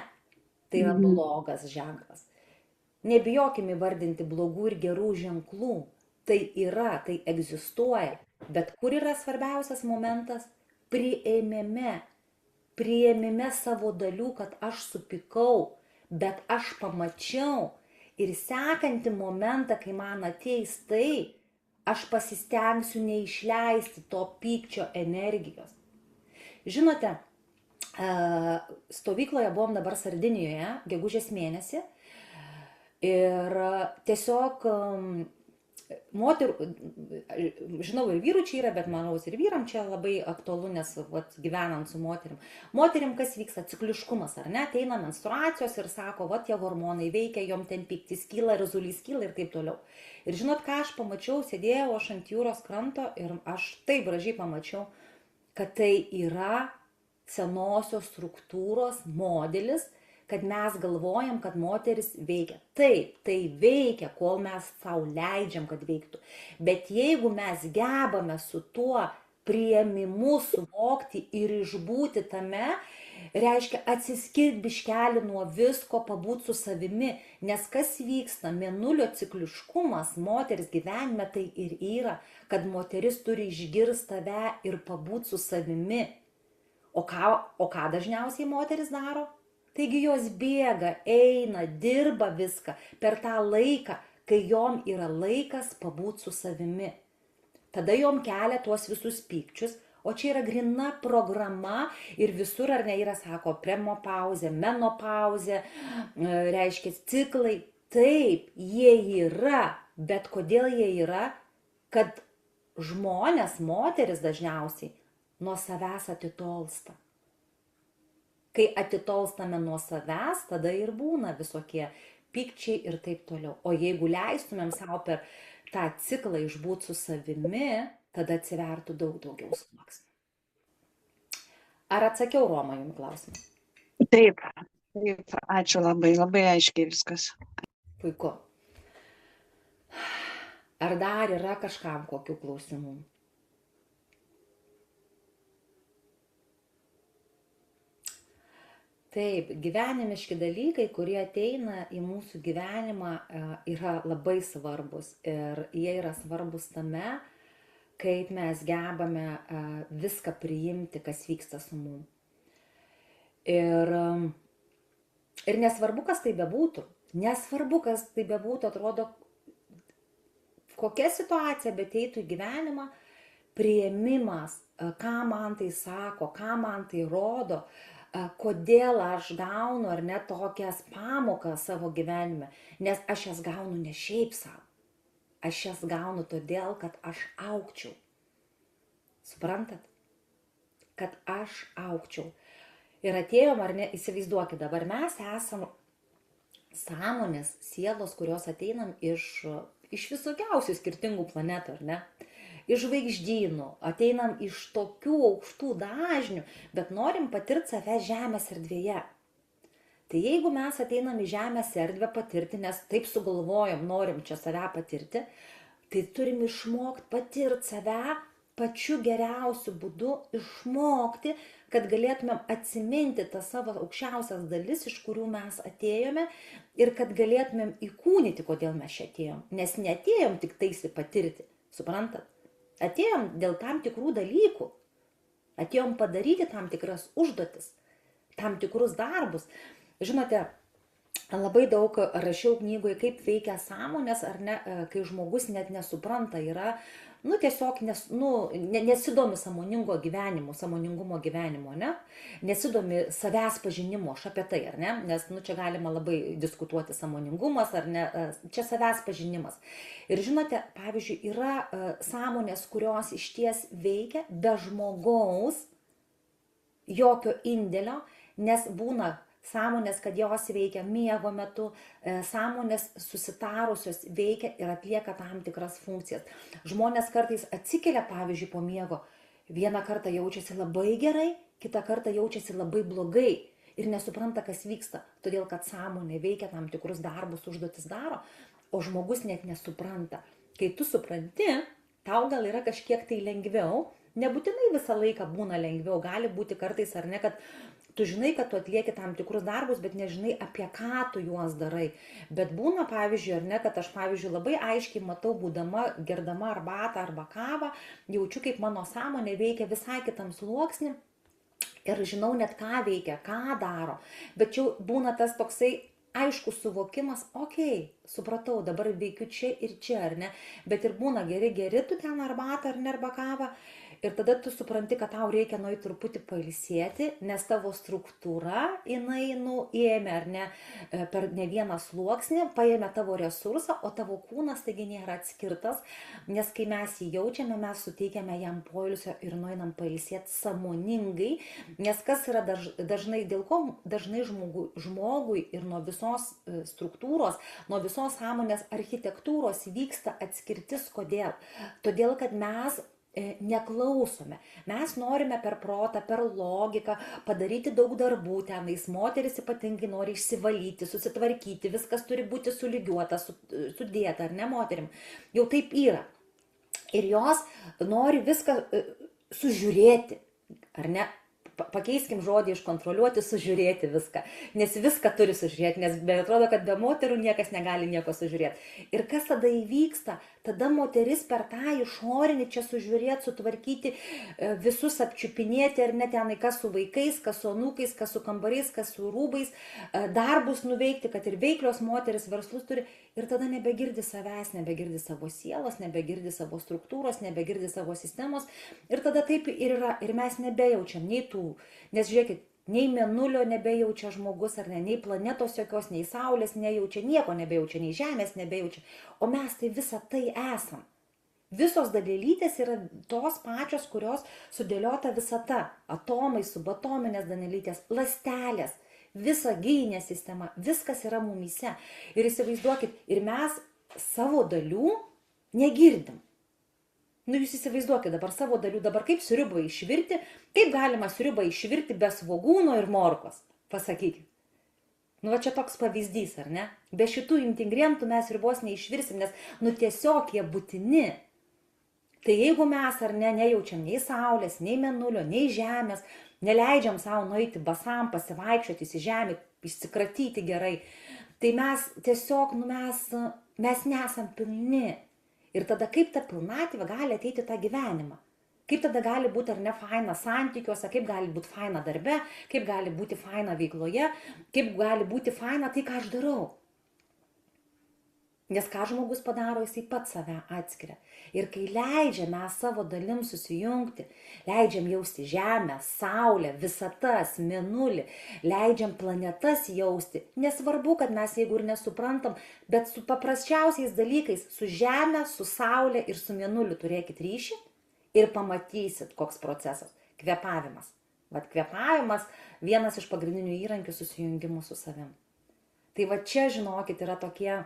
tai yra blogas ženklas. Nebijokim įvardinti blogų ir gerų ženklų. Tai yra, tai egzistuoja. Bet kur yra svarbiausias momentas? Priėmime. Priėmime savo dalių, kad aš supykau, bet aš pamačiau. Ir sekantį momentą, kai man ateis tai, aš pasistengsiu neišleisti to pykčio energijos. Žinote, stovykloje buvom dabar Sardinijoje, gegužės mėnesį. Ir tiesiog moterų, žinau ir vyrų čia yra, bet manau ir vyram čia labai aktualu, nes gyvenant su moterim. Moterim kas vyksta? Cikliškumas, ar ne? Ateina menstruacijos ir sako, tie hormonai veikia, jom ten pyktis kyla, rezulys kyla ir taip toliau. Ir žinot, ką aš pamačiau, sėdėjau aš ant jūros kranto ir aš taip gražiai pamačiau, kad tai yra senosios struktūros modelis, kad mes galvojam, kad moteris veikia. Taip, tai veikia, kol mes sau leidžiam, kad veiktų. Bet jeigu mes gebame su tuo priėmimu suvokti ir išbūti tame, reiškia atsiskirti biškelį nuo visko, pabūti su savimi. Nes kas vyksta? Mėnulio cikliškumas moters gyvenime tai ir yra, kad moteris turi išgirsti tave ir pabūti su savimi. O ką dažniausiai moteris daro? Taigi jos bėga, eina, dirba viską per tą laiką, kai jom yra laikas pabūti su savimi. Tada jom kelia tuos visus pykčius, o čia yra grina programa ir visur, ar ne, yra, sako, premopauzė, menopauzė, reiškia ciklai. Taip, jie yra, bet kodėl jie yra? Kad žmonės, moteris dažniausiai, nuo savęs atitolsta. Kai atitolstame nuo savęs, tada ir būna visokie pykčiai ir taip toliau. O jeigu leistumėm savo per tą ciklą išbūti su savimi, tada atsivertų daug daugiau sluoksnių. Ar atsakiau, Roma, jums klausimą? Taip, ačiū labai, labai aiškiai viskas. Puiku. Ar dar yra kažkam kokių klausimų? Taip, gyvenimiški dalykai, kurie ateina į mūsų gyvenimą, yra labai svarbus. Ir jie yra svarbus tame, kaip mes gebame viską priimti, kas vyksta su mum. Ir nesvarbu, kas tai bebūtų. Nesvarbu, kas tai bebūtų, atrodo, kokia situacija beteitų į gyvenimą, priėmimas, ką man tai sako, ką man tai rodo, kodėl aš gaunu ar ne tokias pamokas savo gyvenime, nes aš jas gaunu ne šiaip savo, aš jas gaunu todėl, kad aš augčiau. Suprantat? Kad aš augčiau. Ir atėjom, ar ne, įsivaizduokit, dabar mes esam sąmonės, sielos, kurios ateinam iš visokiausių skirtingų planetų, ar ne? Iš žvaigždynų, ateinam iš tokių aukštų dažnių, bet norim patirti save žemės erdvėje. Tai jeigu mes ateinam į žemės erdvę patirti, nes taip sugalvojom, norim čia save patirti, tai turim išmokti patirti save pačiu geriausiu būdu, išmokti, kad galėtumėm atsiminti tas savo aukščiausias dalis, iš kurių mes atėjome ir kad galėtumėm įkūnyti, kodėl mes čia atėjom. Nes neatėjom tik taisi patirti, suprantat? Atėjom dėl tam tikrų dalykų, atėjom padaryti tam tikras užduotis, tam tikrus darbus. Žinote, labai daug rašiau knygoje, kaip veikia sąmonės, ar ne, kai žmogus net nesupranta, yra, tiesiog nesidomi sąmoningumo gyvenimo, ne? Nesidomi savęs pažinimo, aš apie tai, ar ne? Nes čia galima labai diskutuoti sąmoningumas, ar ne, čia savęs pažinimas. Ir žinote, pavyzdžiui, yra sąmonės, kurios išties veikia be žmogaus jokio indėlio, nes būna sąmonės, kad jos veikia miego metu, sąmonės susitarusios veikia ir atlieka tam tikras funkcijas. Žmonės kartais atsikelia, pavyzdžiui, po miego, vieną kartą jaučiasi labai gerai, kitą kartą jaučiasi labai blogai ir nesupranta, kas vyksta, todėl kad sąmonė veikia tam tikrus darbus, užduotis daro, o žmogus net nesupranta. Kai tu supranti, tau gal yra kažkiek tai lengviau, Nebūtinai visą laiką būna lengviau, gali būti kartais ar ne, kad tu žinai, kad tu atlieki tam tikrus darbus, bet nežinai, apie ką tu juos darai. Bet būna, pavyzdžiui, ar ne, kad aš, pavyzdžiui, labai aiškiai matau, būdama, gerdama arbatą arba kavą, jaučiu, kaip mano sąmonė veikia visai kitam sluoksnį ir žinau net, ką veikia, ką daro. Bet čia būna tas toksai aiškus suvokimas, okei, supratau, dabar veikiu čia ir čia, ar ne? Bet ir būna geri tu ten arbatą ar ne, arba kavą. Ir tada tu supranti, kad tau reikia nueiti truputį pailsėti, nes tavo struktūra, jinai, ėmė, ar ne, per ne vieną sluoksnį, paėmė tavo resursą, o tavo kūnas taigi nėra atskirtas, nes kai mes jį jaučiame, mes suteikiame jam poilsio ir nueinam pailsėti sąmoningai, nes kas yra dažnai, dėl ko dažnai žmogui ir nuo visos struktūros, nuo visos sąmonės architektūros vyksta atskirtis, kodėl? Todėl, kad mes neklausome. Mes norime per protą, per logiką padaryti daug darbų tenais. Moteris ypatingai nori išsivalyti, susitvarkyti, viskas turi būti sulygiuota, sudėta, ar ne moterim? Jau taip yra. Ir jos nori viską sužiūrėti, ar ne? Pakeiskim žodį iš kontroliuoti, sužiūrėti viską. Nes viską turi sužiūrėti, nes atrodo, kad be moterų niekas negali nieko sužiūrėti. Ir kas tada įvyksta? Tada moteris per tą išorinį čia sužiūrėti, sutvarkyti, visus apčiupinėti, ar net tenai, kas su vaikais, kas su anūkais, kas su kambariais, kas su rūbais, darbus nuveikti, kad ir veiklios moteris verslus turi. Ir tada nebegirdi savęs, nebegirdi savo sielos, nebegirdi savo struktūros, nebegirdi savo sistemos. Ir tada taip ir yra. Ir mes nebejaučiam nei tų. Nes žiūrėkit, nei mėnulio nebejaučia žmogus, ar ne, nei planetos jokios, nei saulės nejaučia, nieko nebejaučia, nei žemės nebejaučia. O mes tai visą tai esam. Visos dalelytės yra tos pačios, kurios sudėliota visata. Atomai, subatominės dalelytės, ląstelės. Visa gynė sistema, viskas yra mumyse. Ir įsivaizduokit, ir mes savo dalių negirdim. Jūs įsivaizduokit dabar savo dalių, dabar kaip sriubą išvirti, kaip galima sriubą išvirti be svogūno ir morkos, pasakykit. Va čia toks pavyzdys, ar ne? Be šitų ingredientų mes sriubos neišvirsim, nes tiesiog jie būtini. Tai jeigu mes ar ne nejaučiam nei saulės, nei mėnulio, nei žemės, neleidžiam savo nueiti basam, pasivaikščioti į žemę, išsikratyti gerai, tai mes tiesiog, mes nesam pilni. Ir tada kaip ta pilnatvė gali ateiti tą gyvenimą? Kaip tada gali būti ar ne faina santykiuose, kaip gali būti faina darbe, kaip gali būti faina veikloje, kaip gali būti faina tai, ką aš darau. Nes ką žmogus padaro, jisai pats save atskiria. Ir kai leidžiam mes savo dalim susijungti, leidžiam jausti žemę, saulę, visatas, mėnulį, leidžiam planetas jausti, nesvarbu, kad mes jeigu ir nesuprantam, bet su paprasčiausiais dalykais, su žemė, su saulė ir su mėnuliu turėkit ryšį ir pamatysit, koks procesas. Kvėpavimas. Vat kvėpavimas vienas iš pagrindinių įrankių susijungimų su savim. Tai va čia, žinokit, yra tokie,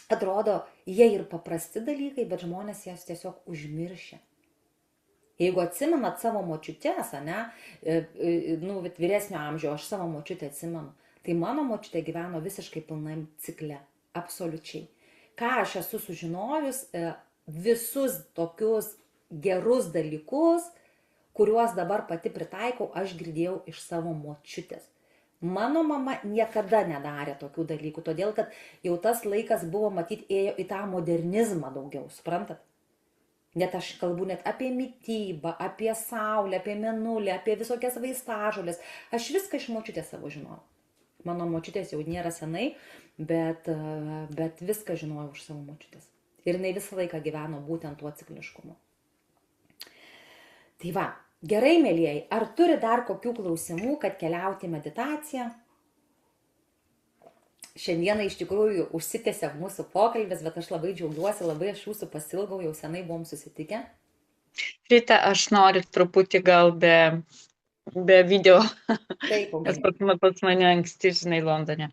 atrodo, jie ir paprasti dalykai, bet žmonės jas tiesiog užmiršia. Jeigu atsimenat savo močiutės, ne, vyresnio amžiaus, aš savo močiutę atsimenu, tai mano močiutė gyveno visiškai pilnam cikle, absoliučiai. Ką aš esu sužinojus, visus tokius gerus dalykus, kuriuos dabar pati pritaikau, aš girdėjau iš savo močiutės. Mano mama niekada nedarė tokių dalykų, todėl kad jau tas laikas buvo, matyt, ėjo į tą modernizmą daugiau, suprantat? Net aš kalbu net apie mitybą, apie saulę, apie mėnulį, apie visokias vaistažolės. Aš viską iš močiutės savo žinojau. Mano močiutės jau nėra senai, bet viską žinojau iš savo močiutės. Ir jinai visą laiką gyveno būtent tuo cikliškumu. Tai va. Gerai, mielieji, ar turi dar kokių klausimų, kad keliauti į meditaciją? Šiandieną iš tikrųjų užsitęsė mūsų pokalbis, bet aš labai džiaugiuosi, labai aš jūsų pasilgau, jau senai buvom susitikę. Rita, aš noriu truputį gal be video, Taip, nes pas mane anksti, žinai, Londone.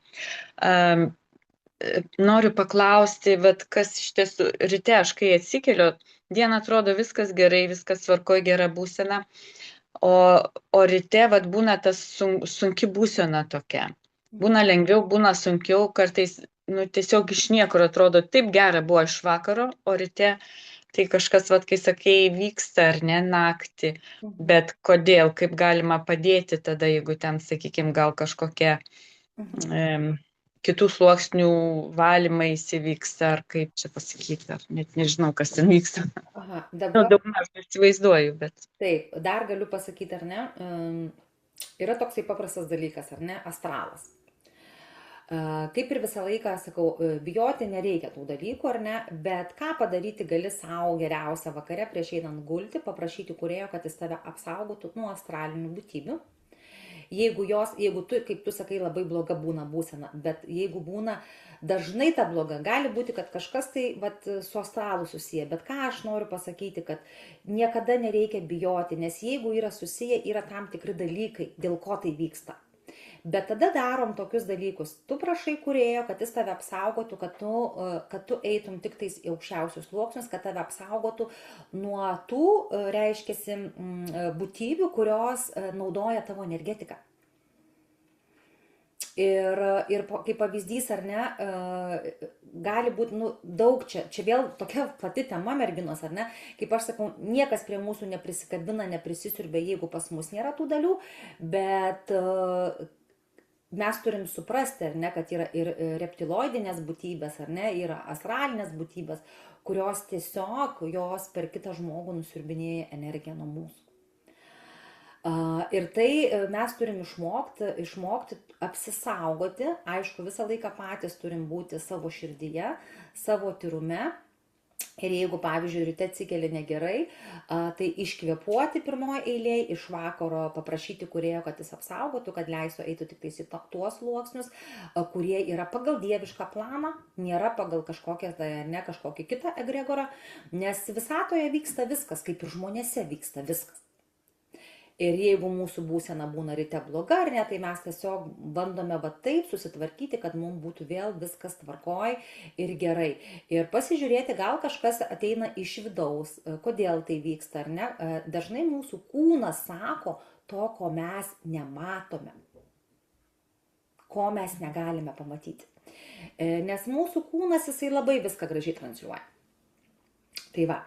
Noriu paklausti, bet kas iš tiesų, ryte aš kai atsikeliu, dieną atrodo viskas gerai, viskas tvarkoj, gera būsena, o ryte vat būna tas sunki būsena tokia. Būna lengviau, būna sunkiau, kartais tiesiog iš niekur atrodo taip gera buvo iš vakaro, o ryte Tai kažkas, vat, kai sakei, vyksta ar ne naktį, Mhm. bet kodėl, kaip galima padėti tada, jeigu ten, sakykime, gal kažkokie Mhm. kitų sluoksnių valymai įvyksta, ar kaip čia pasakyti, ar net nežinau, kas ten vyksta. Aha, Nu, dabar daugmaž įsivaizduoju, bet. taip, dar galiu pasakyti, ar ne, yra toksai paprastas dalykas, ar ne, astralas. Kaip ir visą laiką sakau, bijoti nereikia tų dalykų, ar ne, bet ką padaryti gali savo geriausia vakare prieš einant gulti, paprašyti kūrėjo, kad jis tave apsaugotų nuo astralinių būtybių. Jeigu tu, kaip tu sakai, labai bloga būna būsena, bet jeigu būna dažnai ta bloga, gali būti, kad kažkas tai vat, su astralu susiję, bet ką aš noriu pasakyti, kad niekada nereikia bijoti, nes jeigu yra susiję, yra tam tikri dalykai, dėl ko tai vyksta. Bet tada darom tokius dalykus. Tu prašai kūrėjo, kad jis tave apsaugotų, kad tu eitum tik tais į aukščiausius sluoksnius, kad tave apsaugotų nuo tų, reiškiasi, būtybių, kurios naudoja tavo energetiką. Ir kaip pavyzdys, ar ne, gali būti daug čia vėl tokia plati tema, merginos, ar ne, kaip aš sakau, niekas prie mūsų neprisikabina, neprisisiurbia, jeigu pas mus nėra tų dalių, bet mes turim suprasti, ar ne, kad yra ir reptiloidinės būtybės, ar ne, yra astralinės būtybės, kurios tiesiog jos per kitą žmogų nusiurbinėja energiją nuo mūsų. Ir tai mes turim išmokti apsisaugoti, aišku, visą laiką patys turim būti savo širdyje, savo tyrume. Ir jeigu, pavyzdžiui, ryte atsikeli negerai, tai iškvėpuoti pirmoje eilėje, iš vakaro paprašyti kūrėjo, kad jis apsaugotų, kad leistų eitų tik tais į tuos sluoksnius, kurie yra pagal dievišką planą, nėra pagal kažkokią kitą egregorą, nes visatoje vyksta viskas, kaip ir žmonėse vyksta viskas. Ir jeigu mūsų būsena būna ryte bloga ar ne, tai mes tiesiog bandome taip susitvarkyti, kad mums būtų vėl viskas tvarkoj ir gerai. Ir pasižiūrėti, gal kažkas ateina iš vidaus, kodėl tai vyksta ar ne. Dažnai mūsų kūnas sako to, ko mes nematome, ko mes negalime pamatyti. Nes mūsų kūnas, jisai labai viską gražiai transliuoja. Tai va,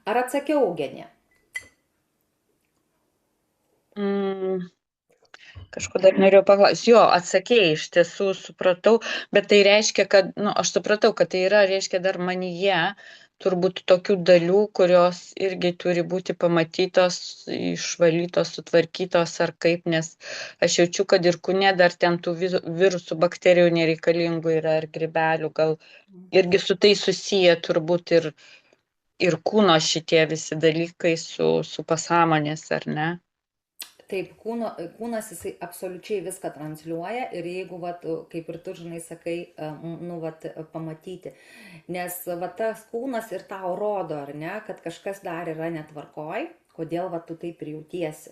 ar atsakiau, Eugenija? Kažko dar norėjau paklausti. Jo, atsakėjai, iš tiesų supratau, bet tai reiškia, kad, aš supratau, kad tai yra, reiškia, dar manyje turbūt tokių dalių, kurios irgi turi būti pamatytos, išvalytos, sutvarkytos ar kaip, nes aš jaučiu, kad ir kūne dar ten tų virusų, bakterijų nereikalingų yra ar grybelių, gal irgi su tai susiję turbūt ir kūno šitie visi dalykai su pasąmonės, ar ne? Taip, kūnas jisai absoliučiai viską transliuoja ir jeigu, kaip ir tu, žinai, sakai, pamatyti, nes tas kūnas ir tau rodo, ar ne, kad kažkas dar yra netvarkoj, kodėl tu taip ir jautiesi.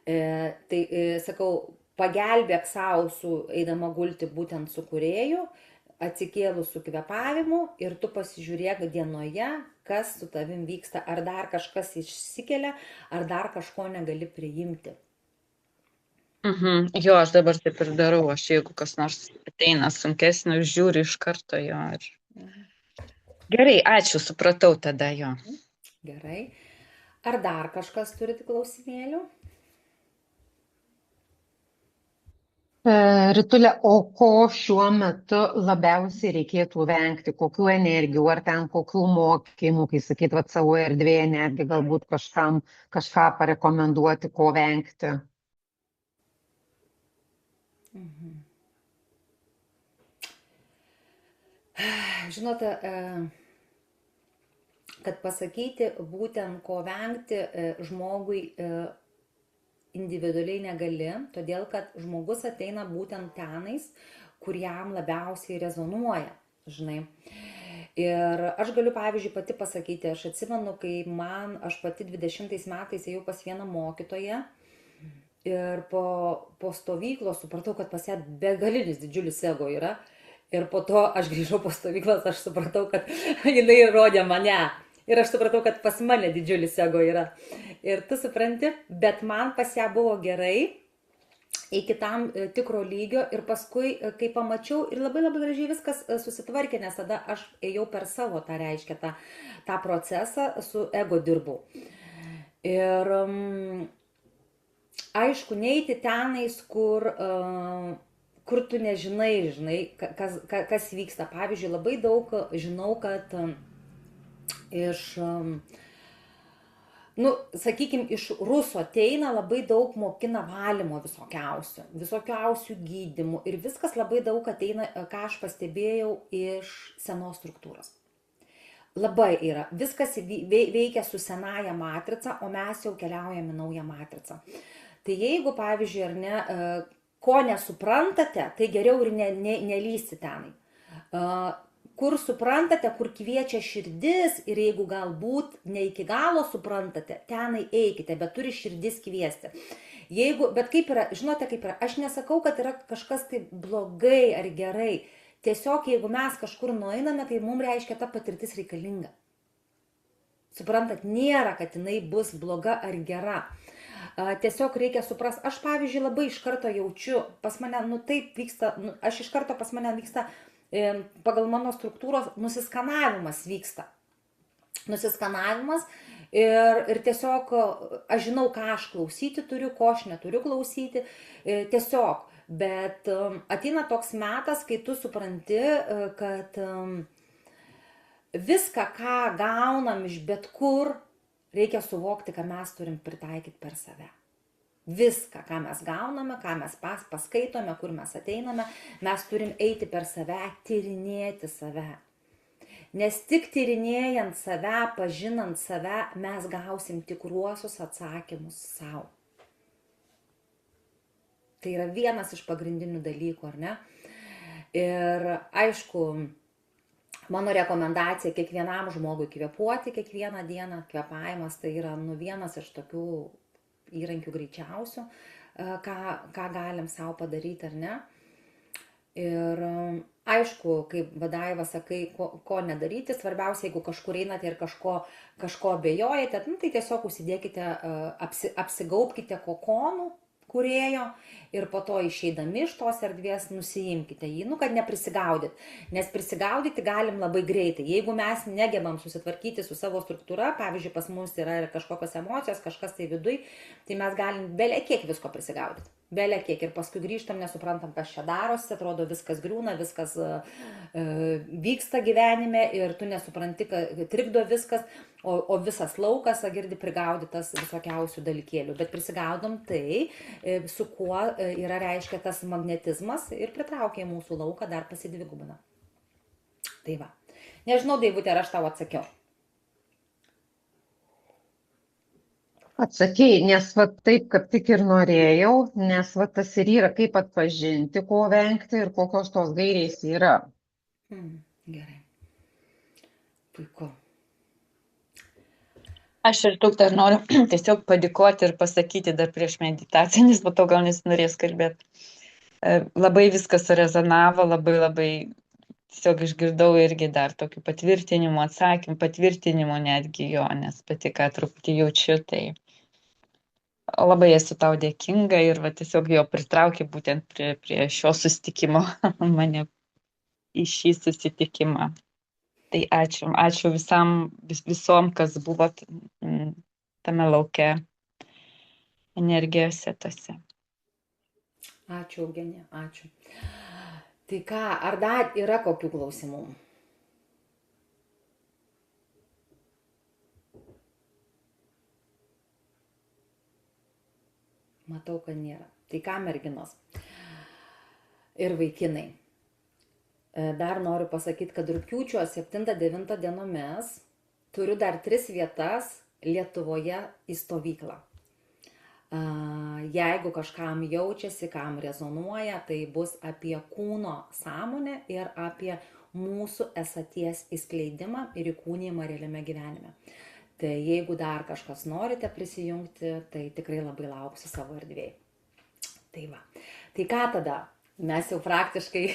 Tai, sakau, pagelbėk savo eidama gulti būtent su kūrėju, atsikėlus su kvėpavimu ir tu pasižiūrėk dienoje, kas su tavim vyksta, ar dar kažkas išsikelia, ar dar kažko negali priimti. Jo, aš dabar taip ir darau, jeigu kas nors ateina sunkesnio, žiūriu iš karto jo. Gerai, ačiū, supratau tada jo. Gerai. Ar dar kažkas turite klausimėlių? Ritulė, o ko šiuo metu labiausiai reikėtų vengti, kokių energijų, ar ten kokių mokymų, kai sakyt, savo erdvėje netgi galbūt kažką parekomenduoti, ko vengti? Žinote, kad pasakyti būtent ko vengti žmogui individualiai negali, todėl kad žmogus ateina būtent tenais, kur jam labiausiai rezonuoja, žinai. Ir aš galiu, pavyzdžiui, pati pasakyti, aš atsimenu, kai aš pati 20 metais ėjau pas vieną mokytoją ir po stovyklos supratau, kad pas ją begalinis didžiulis ego yra. Ir po to aš grįžau po stovyklos, aš supratau, kad jinai rodė mane. Ir aš supratau, kad pas mane didžiulis ego yra. Ir tu supranti, bet man pas ją buvo gerai. iki tam tikro lygio ir paskui, kai pamačiau ir labai labai gražiai viskas susitvarkė, nes tada aš ėjau per savo, tą reiškia, tą procesą su ego dirbau. Ir aišku, neiti tenais, kur tu nežinai, kas vyksta. Pavyzdžiui, labai daug žinau, kad iš sakykime, iš rusų ateina labai daug mokina valymo visokiausių gydymų ir viskas labai daug ateina, ką aš pastebėjau, iš senos struktūros. Labai yra, viskas veikia su senaja matrica, o mes jau keliaujame į naują matricą. Tai jeigu, pavyzdžiui, ar ne, ko nesuprantate, tai geriau ir nelysti tenai. Kur suprantate, kur kviečia širdis ir jeigu galbūt ne iki galo suprantate, tenai eikite, bet turi širdis kviesti. Bet kaip yra, žinote kaip yra, aš nesakau, kad yra kažkas tai blogai ar gerai, tiesiog jeigu mes kažkur nueiname, tai mums reiškia ta patirtis reikalinga. Suprantat, nėra, kad jinai bus bloga ar gera. Tiesiog reikia suprasti, aš pavyzdžiui labai iš karto jaučiu, pas mane, taip vyksta, aš iš karto pas mane vyksta, pagal mano struktūros nusiskanavimas vyksta. Nusiskanavimas ir tiesiog aš žinau, ką aš klausyti turiu, ko aš neturiu klausyti, tiesiog. Bet ateina toks metas, kai tu supranti, kad viską, ką gaunam iš bet kur, reikia suvokti, ką mes turim pritaikyti per save. Viską, ką mes gauname, ką mes paskaitome, kur mes ateiname, mes turim eiti per save, tyrinėti save. Nes tik tyrinėjant save, pažinant save, mes gausim tikruosius atsakymus savo. Tai yra vienas iš pagrindinių dalykų, ar ne? Ir aišku, mano rekomendacija kiekvienam žmogui kvėpuoti kiekvieną dieną, kvėpavimas tai yra vienas iš tokių įrankių greičiausių, ką galim savo padaryti, ar ne. Ir aišku, kaip Vadaiva sakai, ko nedaryti, svarbiausia, jeigu kažkur einate ir kažko abejojate, tai tiesiog užsidėkite, apsigaubkite kokonu kūrėjo ir po to išeidami iš tos erdvės nusiimkite jį, kad neprisigaudyt, nes prisigaudyti galim labai greitai. Jeigu mes negebam susitvarkyti su savo struktūra, pavyzdžiui, pas mus yra ir kažkokios emocijos, kažkas tai viduj, tai mes galim belekiek visko prisigaudyti. Belekiek ir paskui grįžtam, nesuprantam, kas čia darosi, atrodo viskas griūna, viskas vyksta gyvenime ir tu nesupranti, kad trikdo viskas, o visas laukas, girdi, prigaudytas visokiausių dalykėlių. Bet prisigaudom tai, su kuo yra reiškia tas magnetizmas ir pritraukia į mūsų lauką, dar pasidvigubina. Tai va. Nežinau, Daivutė, ar aš tau atsakiau. Atsakei, nes taip, kaip tik ir norėjau, nes tas ir yra, kaip atpažinti, ko vengti ir kokios tos gairės yra. Gerai. Puiku. Aš ir daug dar noriu tiesiog padėkoti ir pasakyti dar prieš meditaciją, nes po to gal nesinorės kalbėti. Labai viskas rezonavo, labai tiesiog išgirdau irgi dar tokių patvirtinimų, atsakymų, patvirtinimų netgi jo, nes pati ką truputį jaučiu, tai labai esu tau dėkinga ir tiesiog jo pritraukė būtent prie šio susitikimo mane į šį susitikimą. Tai ačiū visom, kas buvo tame lauke energijose tose. Ačiū, Eugenija, ačiū. Tai ką, ar dar yra kokių klausimų? Matau, kad nėra. Tai ką, merginos ir vaikinai? Dar noriu pasakyti, kad rugpjūčio 7-9 dienomis turiu dar 3 vietas Lietuvoje į stovyklą. Jeigu kažkam jaučiasi, kam rezonuoja, tai bus apie kūno sąmonę ir apie mūsų esaties įskleidimą ir įkūnijimą realiame gyvenime. Tai jeigu dar kažkas norite prisijungti, tai tikrai labai lauksiu savo erdvėje. Tai va. Tai ką tada? Mes jau praktiškai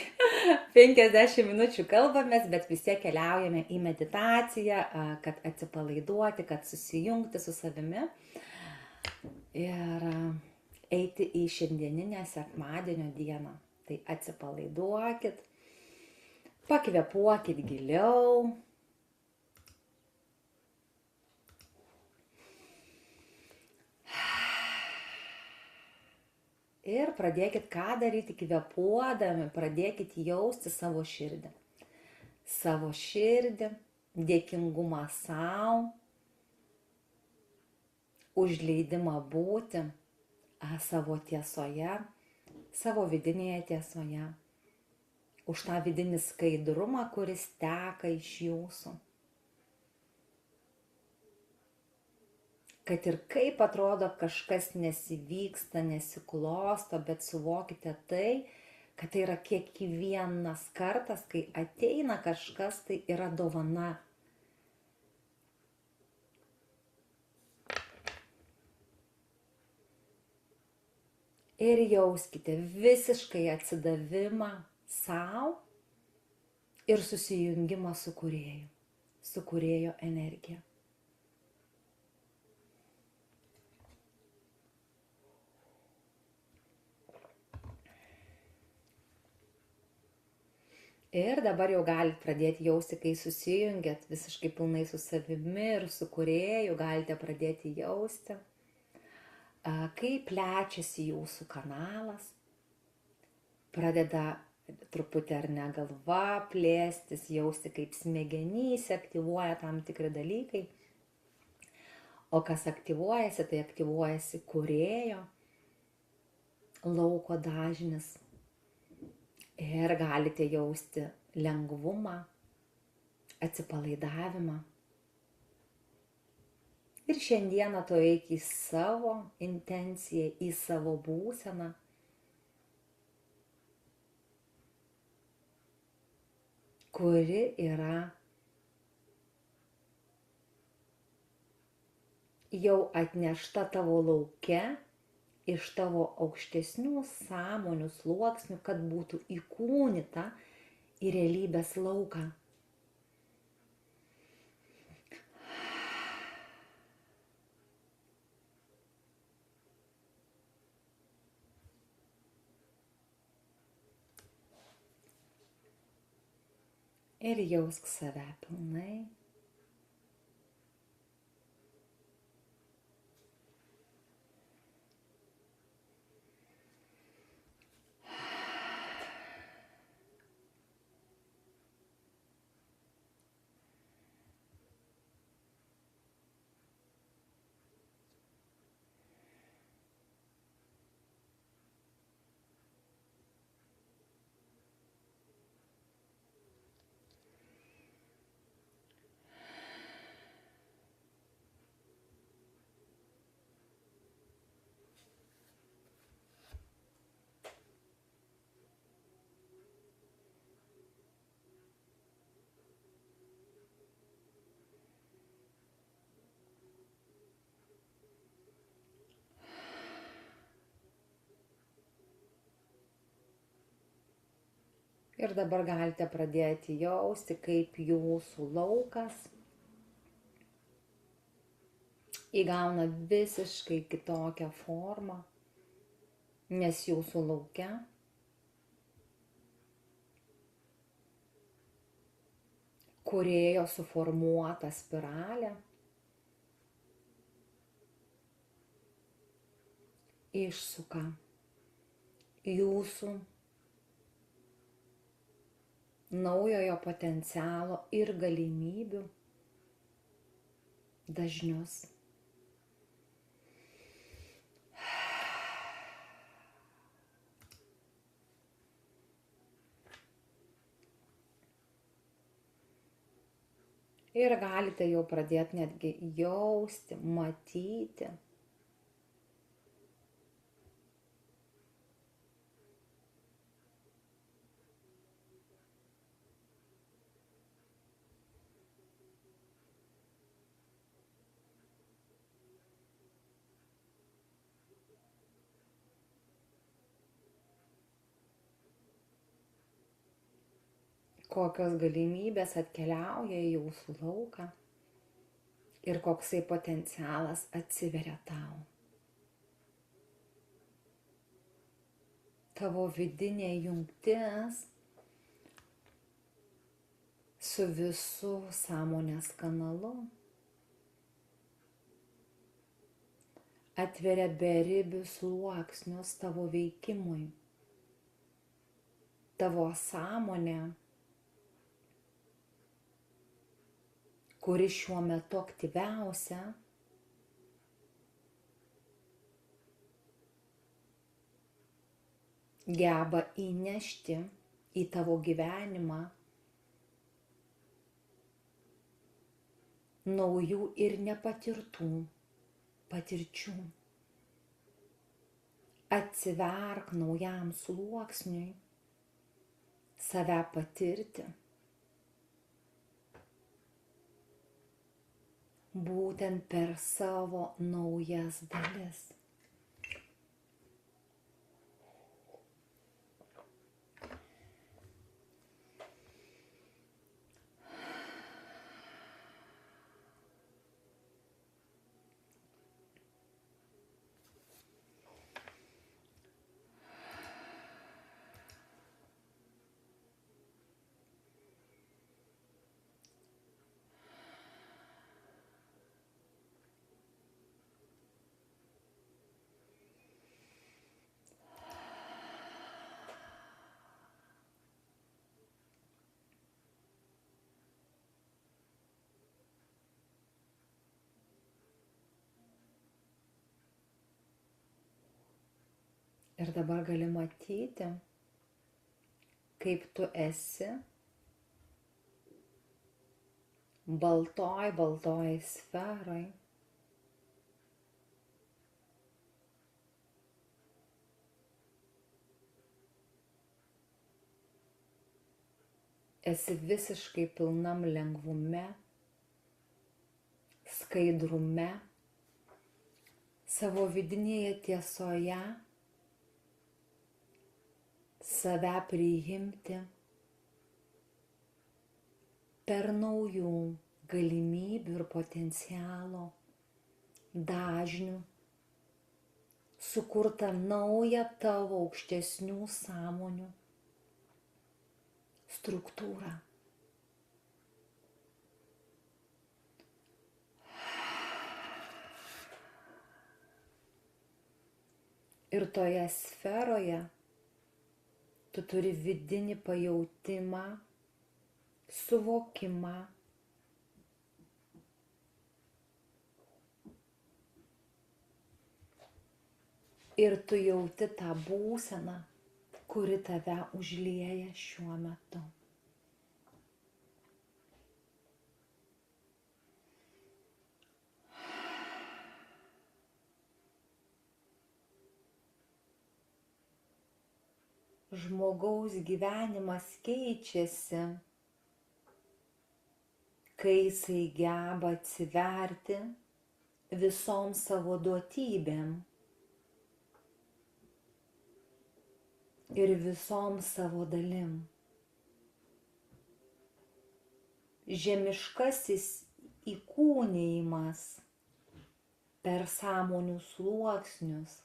50 minučių kalbamės, bet vis tiek keliaujame į meditaciją, kad atsipalaiduoti, kad susijungti su savimi. eiti į šiandieninę sekmadienio dieną. Tai atsipalaiduokit, pakvėpuokit giliau. Ir pradėkit ką daryti kvėpuodami, pradėkit jausti savo širdį. Savo širdį, dėkingumą savo, užleidimą būti savo tiesoje, savo vidinėje tiesoje, už tą vidinį skaidrumą, kuris teka iš jūsų. Kad ir kaip atrodo kažkas nesivyksta, nesiklosto, bet suvokite tai, kad tai yra kiekvienas kartas, kai ateina kažkas, tai yra dovana. Ir jauskite visiškai atsidavimą savo ir susijungimą su kūrėju, su kūrėjo energija. Ir dabar jau galite pradėti jausti, kai susijungiat visiškai pilnai su savimi ir su kūrėju, galite pradėti jausti, kaip plečiasi jūsų kanalas, pradeda truputį ar ne galva plėstis, jausti, kaip smegenyse aktyvuoja tam tikri dalykai. O kas aktyvuojasi, tai aktyvuojasi kūrėjo lauko dažnis. Ir galite jausti lengvumą, atsipalaidavimą. Ir šiandieną to eik į savo intenciją, į savo būseną. Kuri yra jau atnešta tavo lauke, iš tavo aukštesnių sąmonių sluoksnių, kad būtų įkūnyta į realybės lauką. Ir jausk save pilnai. Ir dabar galite pradėti jausti, kaip jūsų laukas įgauna visiškai kitokią formą, nes jūsų lauke kūrėjo suformuota spiralė išsuka jūsų naujojo potencialo ir galimybių dažnius. Ir galite jau pradėti netgi jausti, matyti, kokios galimybės atkeliauja į jūsų lauką ir koksai potencialas atsiveria tau. tavo vidinė jungtis su visu sąmonės kanalu atveria beribius sluoksnius tavo veikimui. Tavo sąmonė, kuri šiuo metu aktyviausia, geba įnešti į tavo gyvenimą naujų ir nepatirtų patirčių. Atsiverk naujam sluoksniui save patirti, būtent per savo naujas dalis. Ir dabar gali matyti, kaip tu esi baltoj sferoj. Esi visiškai pilnam lengvume, skaidrume, savo vidinėje tiesoje, save priimti per naujų galimybių ir potencialo dažnių, sukurtą naują tavo aukštesnių sąmonių struktūrą. Ir toje sferoje tu turi vidinį pajautimą, suvokimą, ir tu jauti tą būseną, kuri tave užlieja šiuo metu. Žmogaus gyvenimas keičiasi, kai jisai geba atsiverti visom savo duotybėm ir visom savo dalim. Žemiškasis įkūnijimas per sąmonių sluoksnius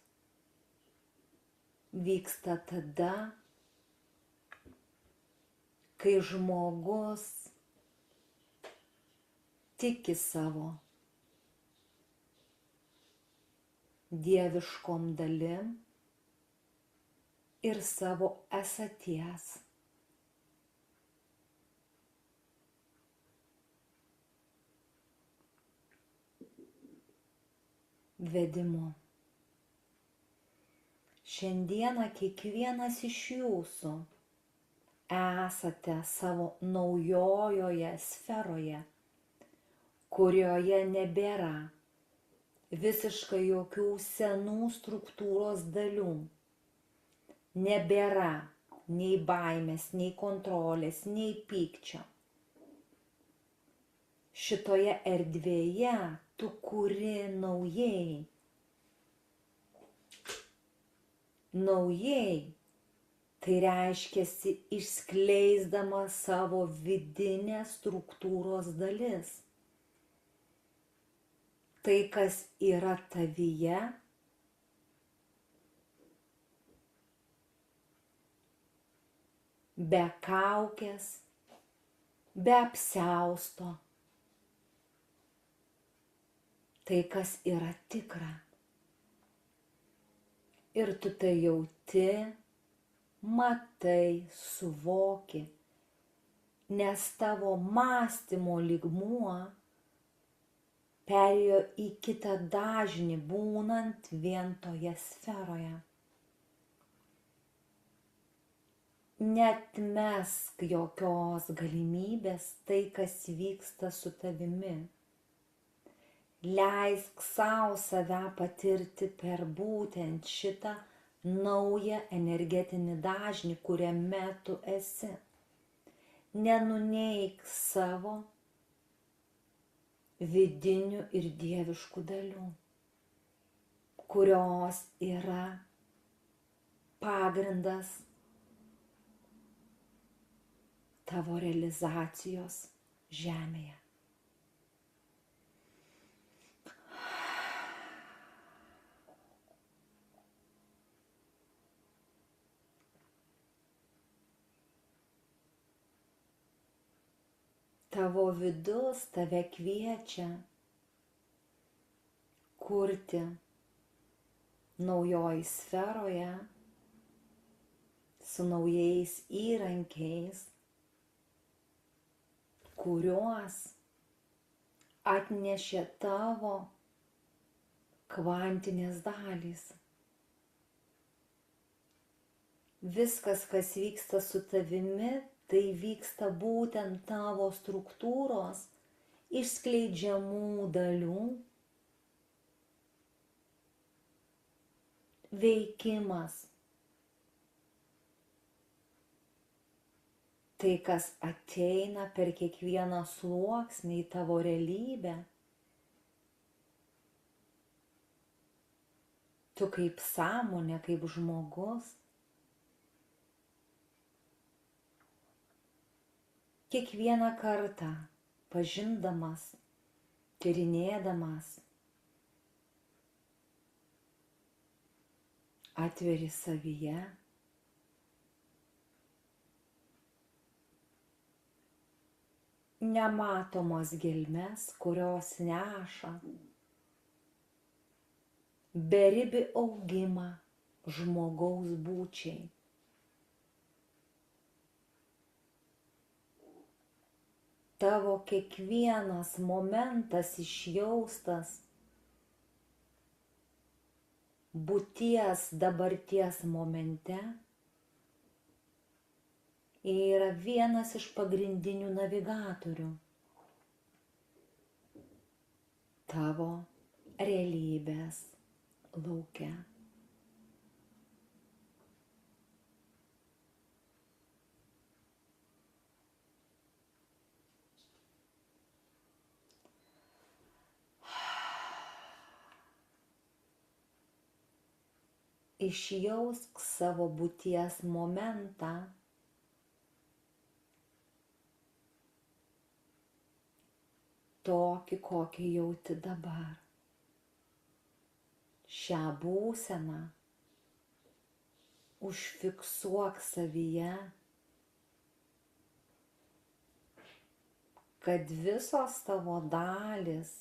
vyksta tada, kai žmogus tiki savo dieviškom dalim ir savo esaties vedimu. Šiandieną kiekvienas iš jūsų esate savo naujojoje sferoje, kurioje nebėra visiškai jokių senų struktūros dalių. Nebėra nei baimės, nei kontrolės, nei pykčio. Šitoje erdvėje tu kuri naujai. Naujai tai reiškiasi išskleisdama savo vidinės struktūros dalis. Tai, kas yra tavyje, be kaukės, be apsiausto. Tai, kas yra tikra. Ir tu tai jauti, matai, suvoki, nes tavo mąstymo lygmuo perėjo į kitą dažnį, būnant vien toje sferoje. Neatmesk jokios galimybės tai, kas vyksta su tavimi. Leisk sau save patirti per būtent šitą naują energetinį dažnį, kuriame tu esi. Nenuneik savo vidinių ir dieviškų dalių, kurios yra pagrindas tavo realizacijos žemėje. Tavo vidus tave kviečia kurti naujoj sferoje su naujais įrankiais, kuriuos atnešė tavo kvantinės dalys. Viskas, kas vyksta su tavimi, tai vyksta būtent tavo struktūros išskleidžiamų dalių veikimas. Tai, kas ateina per kiekvieną sluoksnį į tavo realybę, tu kaip sąmonė, kaip žmogus, kiekvieną kartą pažindamas, tyrinėdamas, atveri savyje nematomos gelmes, kurios neša beribį augimą žmogaus būčiai. Tavo kiekvienas momentas išjaustas būties dabarties momente yra vienas iš pagrindinių navigatorių tavo realybės lauke. Išjausk savo būties momentą tokį, kokį jauti dabar. Šią būseną užfiksuok savyje, kad visos tavo dalys,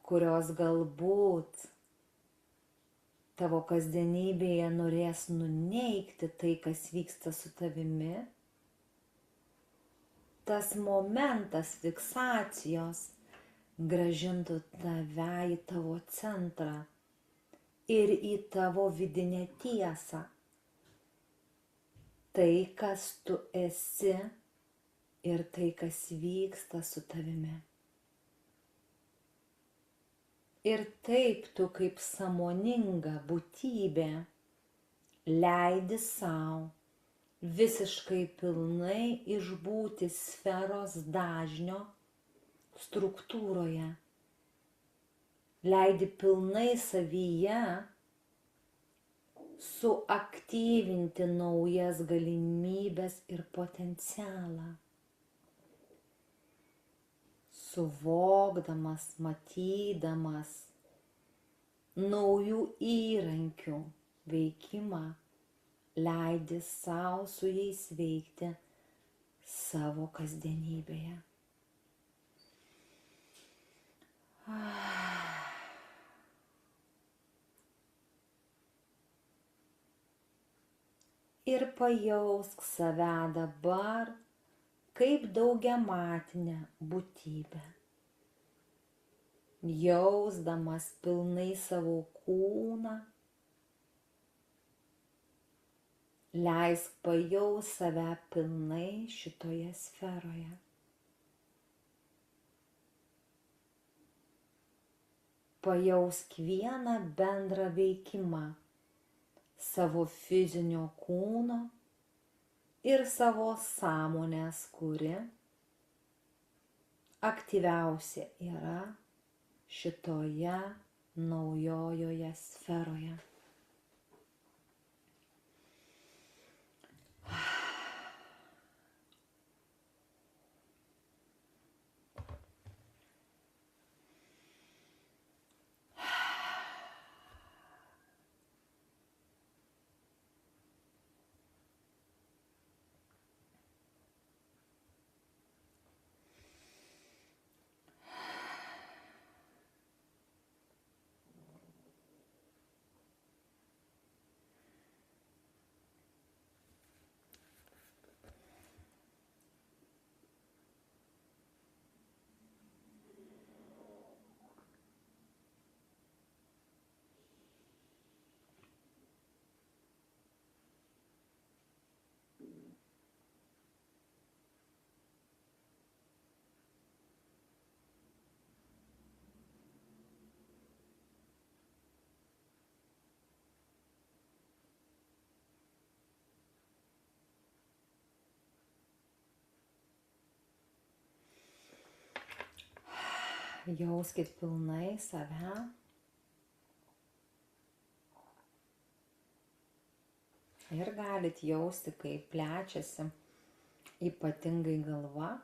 kurios galbūt tavo kasdienybėje norės nuneigti tai, kas vyksta su tavimi, tas momentas fiksacijos grąžintų tave į tavo centrą ir į tavo vidinę tiesą. Tai, kas tu esi ir tai, kas vyksta su tavimi. Ir taip tu kaip sąmoninga būtybė leidi sau visiškai pilnai išbūti sferos dažnio struktūroje. Leidi pilnai savyje suaktyvinti naujas galimybes ir potencialą. Suvokdamas, matydamas naujų įrankių veikimą leidi savo su jais veikti savo kasdienybėje. Ir pajausk save dabar kaip daugiamatinę būtybę, jausdamas pilnai savo kūną. Leisk pajaust save pilnai šitoje sferoje. Pajausk vieną bendrą veikimą savo fizinio kūno ir savo sąmonės, kuri aktyviausia yra šitoje naujojoje sferoje. Jauskit pilnai save. Ir galit jausti, kaip plečiasi ypatingai galva.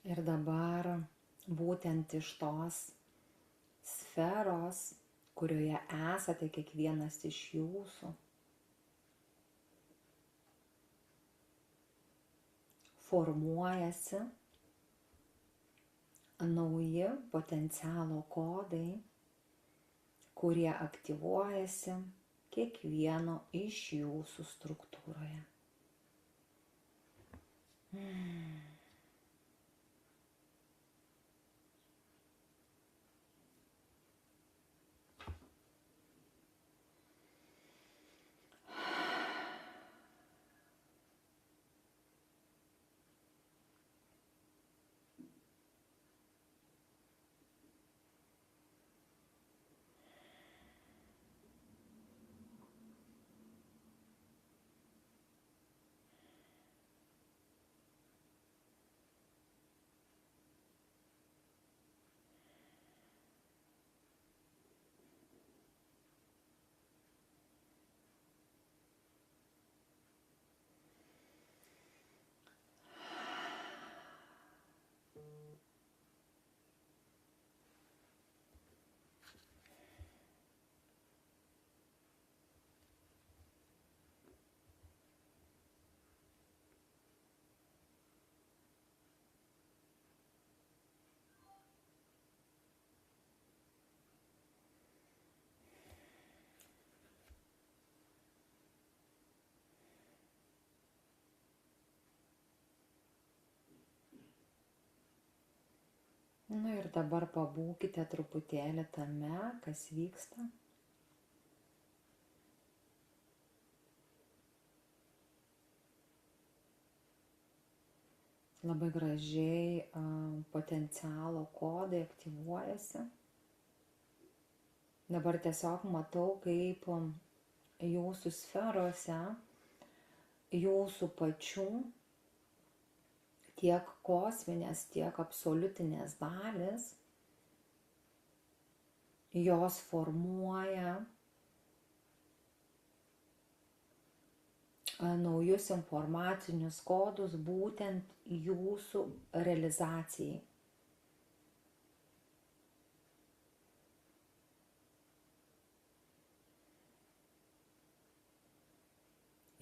Ir dabar būtent iš tos sferos, kurioje esate kiekvienas iš jūsų, formuojasi nauji potencialo kodai, kurie aktyvuojasi kiekvieno iš jūsų struktūroje. Nu ir dabar pabūkite truputėlį tame, kas vyksta. Labai gražiai potencialo kodai aktyvuojasi. Dabar tiesiog matau, kaip jūsų sferose, jūsų pačių, tiek kosminės, tiek absoliutinės dalis, jos formuoja naujus informacinius kodus būtent jūsų realizacijai.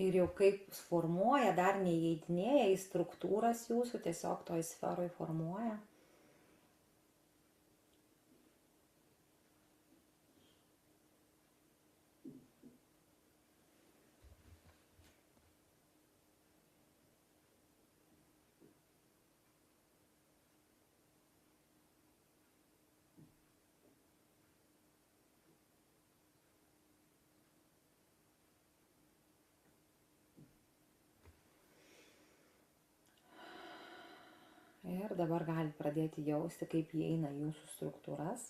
Ir jau kaip formuoja, dar neįeidinėja į struktūras jūsų, tiesiog toj sferoj formuoja. Ir dabar galite pradėti jausti, kaip įeina jūsų struktūras.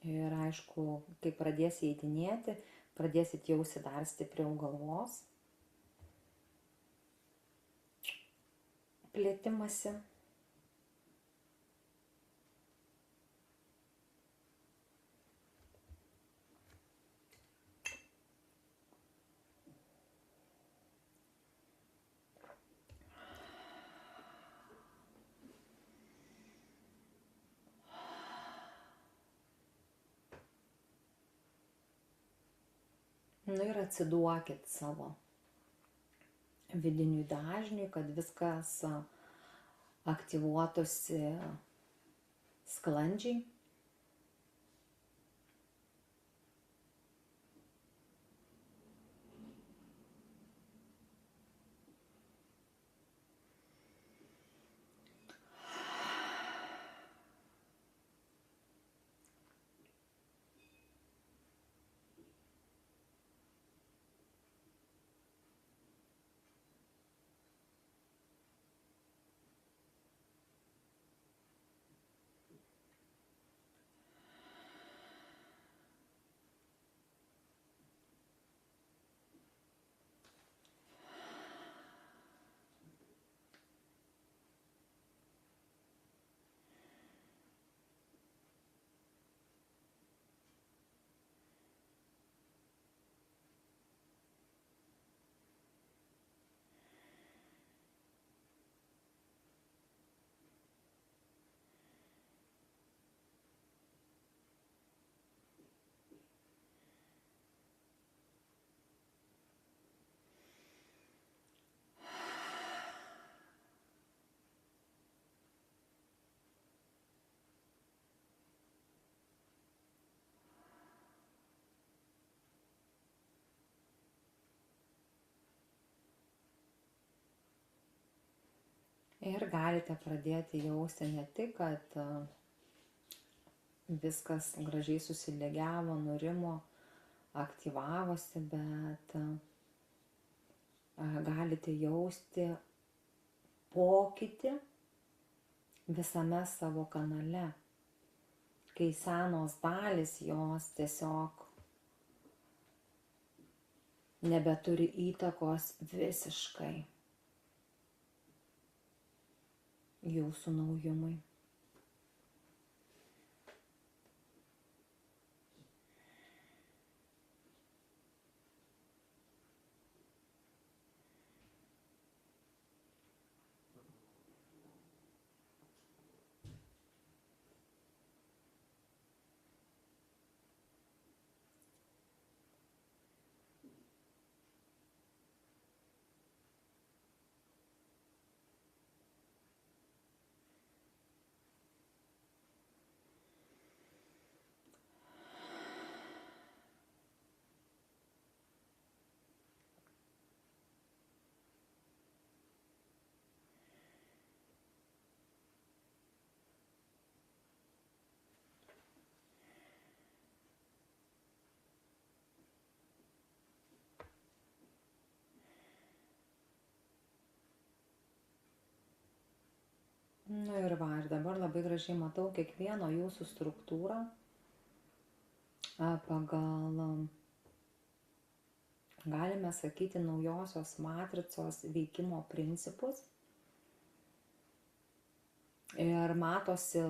Ir aišku, kai pradės įeidinėti, pradėsit jausti dar stipriau galvos plėtimasi. Ir atsiduokit savo vidiniui dažniui, kad viskas aktyvuotųsi sklandžiai. Ir galite pradėti jausti ne tik, kad viskas gražiai susilygiavo, nurimo, aktyvavosi, bet galite jausti pokytį visame savo kanale, kai senos dalys jos tiesiog nebeturi įtakos visiškai jūsų naujumui. Ir va, ir dabar labai gražiai matau kiekvieno jūsų struktūrą pagal, galime sakyti, naujosios matricos veikimo principus. Ir matosi,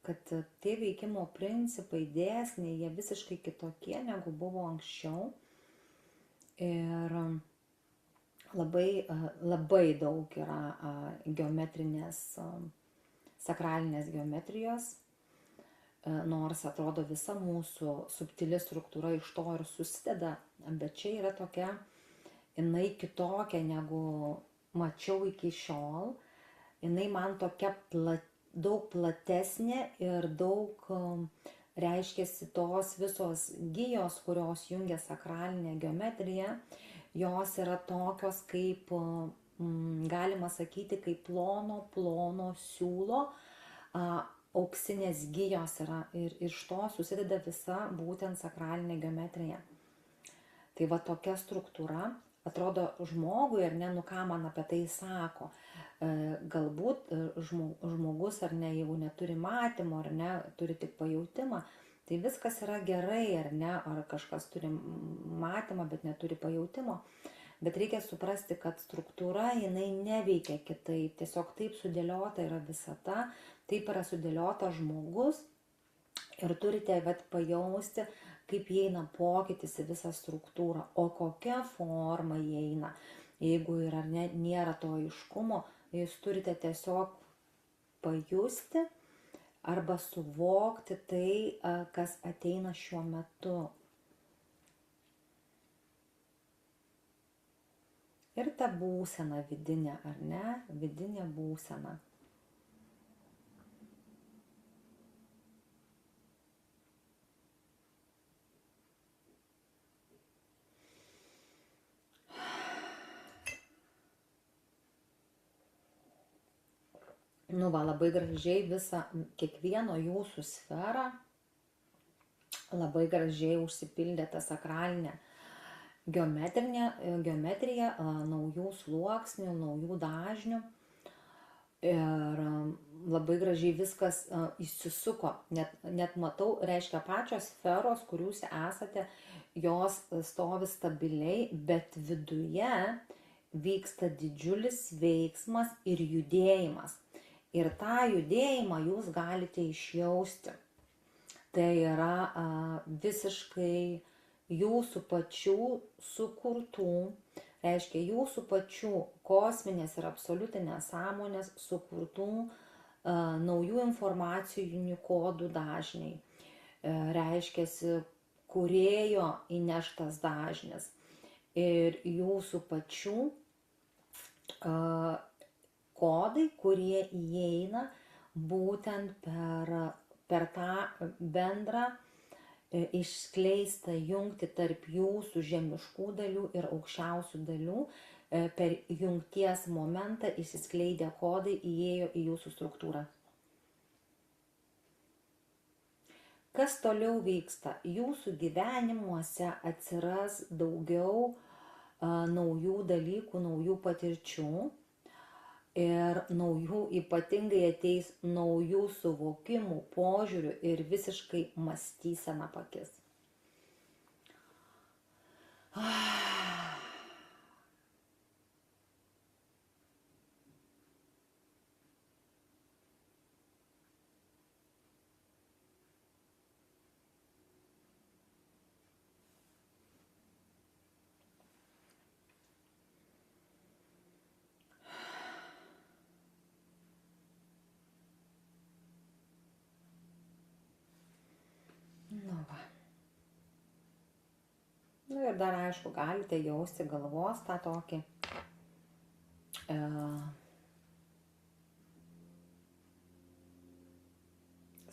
kad tie veikimo principai, dėsniai, jie visiškai kitokie negu buvo anksčiau. Ir labai daug yra geometrinės, sakralinės geometrijos, nors atrodo visa mūsų subtili struktūra iš to ir susideda, bet čia yra tokia, jinai kitokia negu mačiau iki šiol, jinai man tokia daug platesnė ir daug reiškiasi tos visos gijos, kurios jungia sakralinę geometriją, jos yra tokios kaip, galima sakyti, kaip plono siūlo, auksinės gijos yra ir iš to susideda visa būtent sakralinė geometrija. Tai va tokia struktūra atrodo žmogui, ar ne, nu ką man apie tai sako. Galbūt žmogus ar ne, jeigu neturi matymo, ar ne, turi tik pajautimą, tai viskas yra gerai, ar ne, ar kažkas turi matymą, bet neturi pajautimo. Bet reikia suprasti, kad struktūra jinai neveikia kitaip, tiesiog taip sudėliota yra visata, taip yra sudėliota žmogus ir turite pajausti, kaip įeina pokytis į visą struktūrą, o kokia forma įeina. Jeigu yra, nėra to aiškumo, jūs turite tiesiog pajusti arba suvokti tai, kas ateina šiuo metu. Ir ta būsena vidinė, ar ne? Vidinė būsena. Nu va, labai gražiai visą, kiekvieno jūsų sferą, labai gražiai užsipildė tą sakralinę geometrija, naujų sluoksnių, naujų dažnių. Ir labai gražiai viskas įsisuko. Net matau, reiškia pačios sferos, kur jūs esate, jos stovi stabiliai, bet viduje vyksta didžiulis veiksmas ir judėjimas. Ir tą judėjimą jūs galite išjausti. Tai yra visiškai jūsų pačių sukurtų, reiškia jūsų pačių kosminės ir absoliutinės sąmonės sukurtų naujų informacinių kodų dažniai. Reiškiasi kūrėjo įneštas dažnis. Ir jūsų pačių kodai, kurie įeina būtent per tą bendrą išskleistą jungtį tarp jūsų žemiškų dalių ir aukščiausių dalių, per jungties momentą išsiskleidę kodai įėjo į jūsų struktūrą. Kas toliau vyksta? Jūsų gyvenimuose atsiras daugiau naujų dalykų, naujų patirčių. Ir naujų, ypatingai ateis naujų suvokimų, požiūrių ir visiškai mąstysena pakis. Nu va. Nu ir dar aišku, galite jausti galvos tą tokį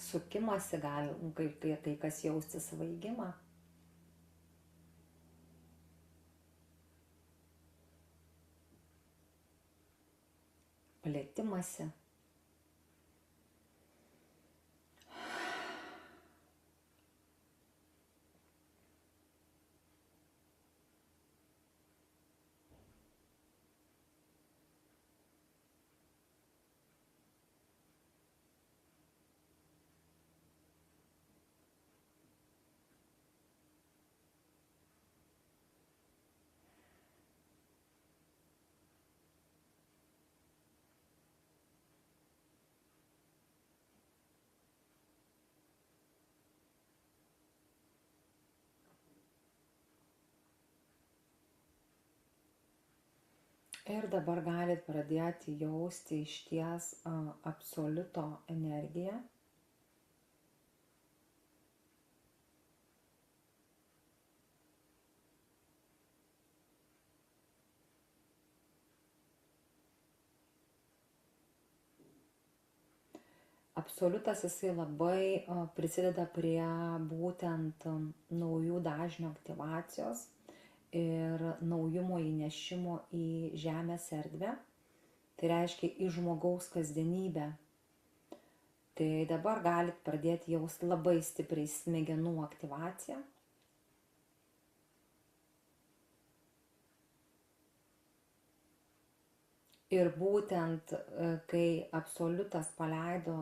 sukimasi, gali kai kas jausti svaigimą. Plėtimasi. Ir dabar galit pradėti jausti išties absoliuto energiją. Absoliutas jisai labai prisideda prie būtent naujų dažnių aktyvacijos ir naujumo įnešimo į žemės erdvę. Tai reiškia į žmogaus kasdienybę. Tai dabar galit pradėti jausti labai stipriai smegenų aktyvaciją. Ir būtent kai absoliutas paleido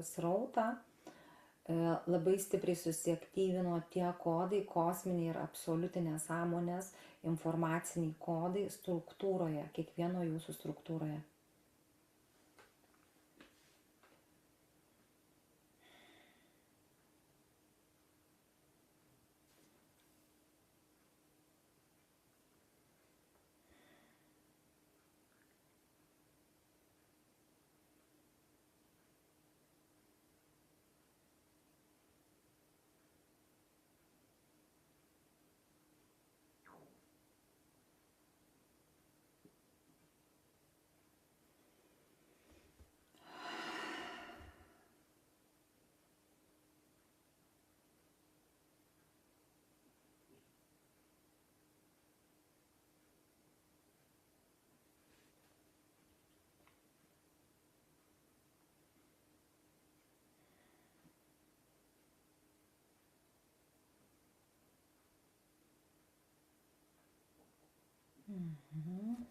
srautą, labai stipriai susiaktyvino tie kodai, kosminiai ir absoliutinės sąmonės, informaciniai kodai struktūroje, kiekvieno jūsų struktūroje.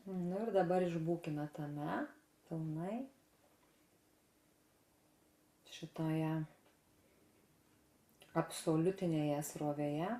Nu ir dabar išbūkime tame pilnai šitoje absoliutinėje srovėje.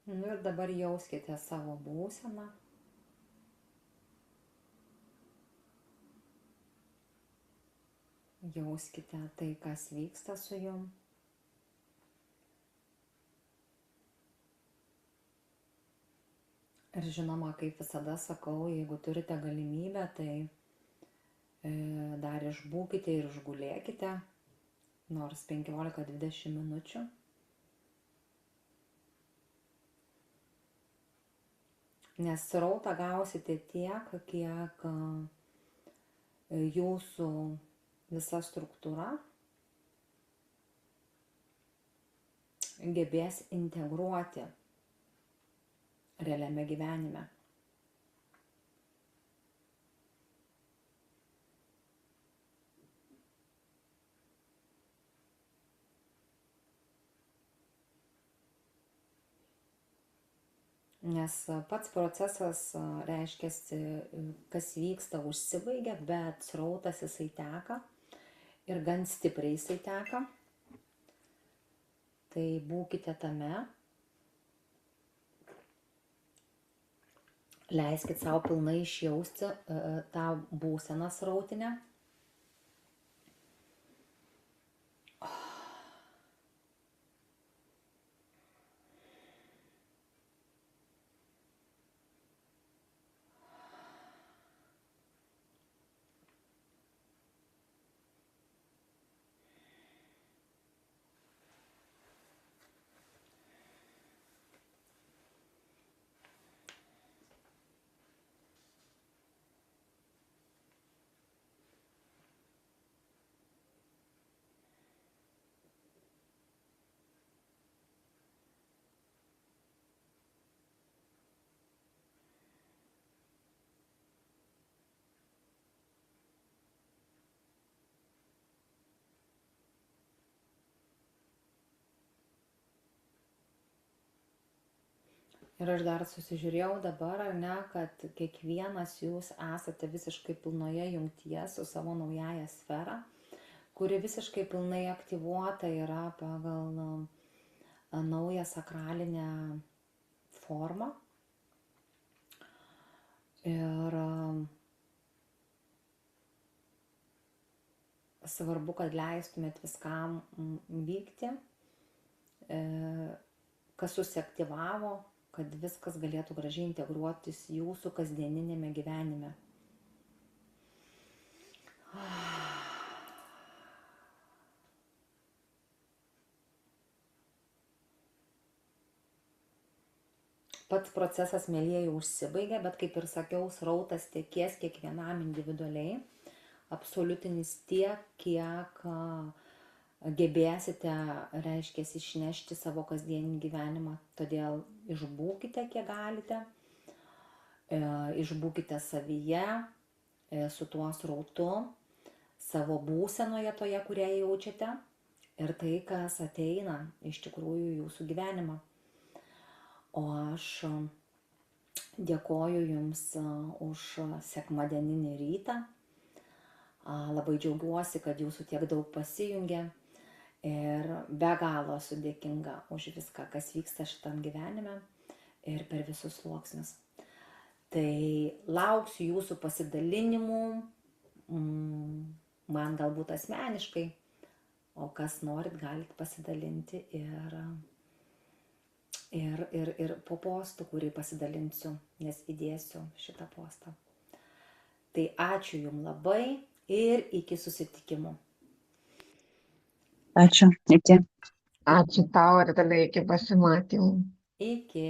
Nu ir dabar jauskite savo būseną. Jauskite tai, kas vyksta su jum. Ir žinoma, kaip visada sakau, jeigu turite galimybę, tai dar išbūkite ir išgulėkite, nors 15-20 minučių. Nes srautą gausite tiek, kiek jūsų visa struktūra gebės integruoti realiame gyvenime. Nes pats procesas reiškiasi, kas vyksta, užsibaigia, bet srautas jisai teka ir gan stipriai jisai teka. Tai būkite tame, leiskit savo pilnai išjausti tą būseną srautinę. Ir aš dar susižiūrėjau dabar, ar ne, kad kiekvienas jūs esate visiškai pilnoje jungtyje su savo naująja sfera, kuri visiškai pilnai aktyvuota yra pagal naują sakralinę formą. Ir svarbu, kad leistumėt viskam vykti, kas susiaktyvavo, kad viskas galėtų gražiai integruotis jūsų kasdieninėme gyvenime. Pats procesas, mielieji, užsibaigia, bet kaip ir sakiau, srautas tekės kiekvienam individualiai, absoliutinis tiek, kiek gebėsite, reiškia, išnešti savo kasdieninį gyvenimą. Todėl išbūkite, kiek galite, išbūkite savyje, su tuo srautu, savo būsenoje toje, kurią jaučiate, ir tai, kas ateina iš tikrųjų jūsų gyvenimą. O aš dėkoju Jums už sekmadieninį rytą. Labai džiaugiuosi, kad Jūsų tiek daug pasijungė. Ir be galo esu dėkinga už viską, kas vyksta šitam gyvenime ir per visus sluoksnius. Tai lauksiu jūsų pasidalinimų, man galbūt asmeniškai, o kas norit, galit pasidalinti ir po postų, kurį pasidalinsiu, nes įdėsiu šitą postą. Tai ačiū Jums labai ir iki susitikimų. Ačiū. Iki. Ačiū tau, Ardalai, iki pasimatymų. Iki.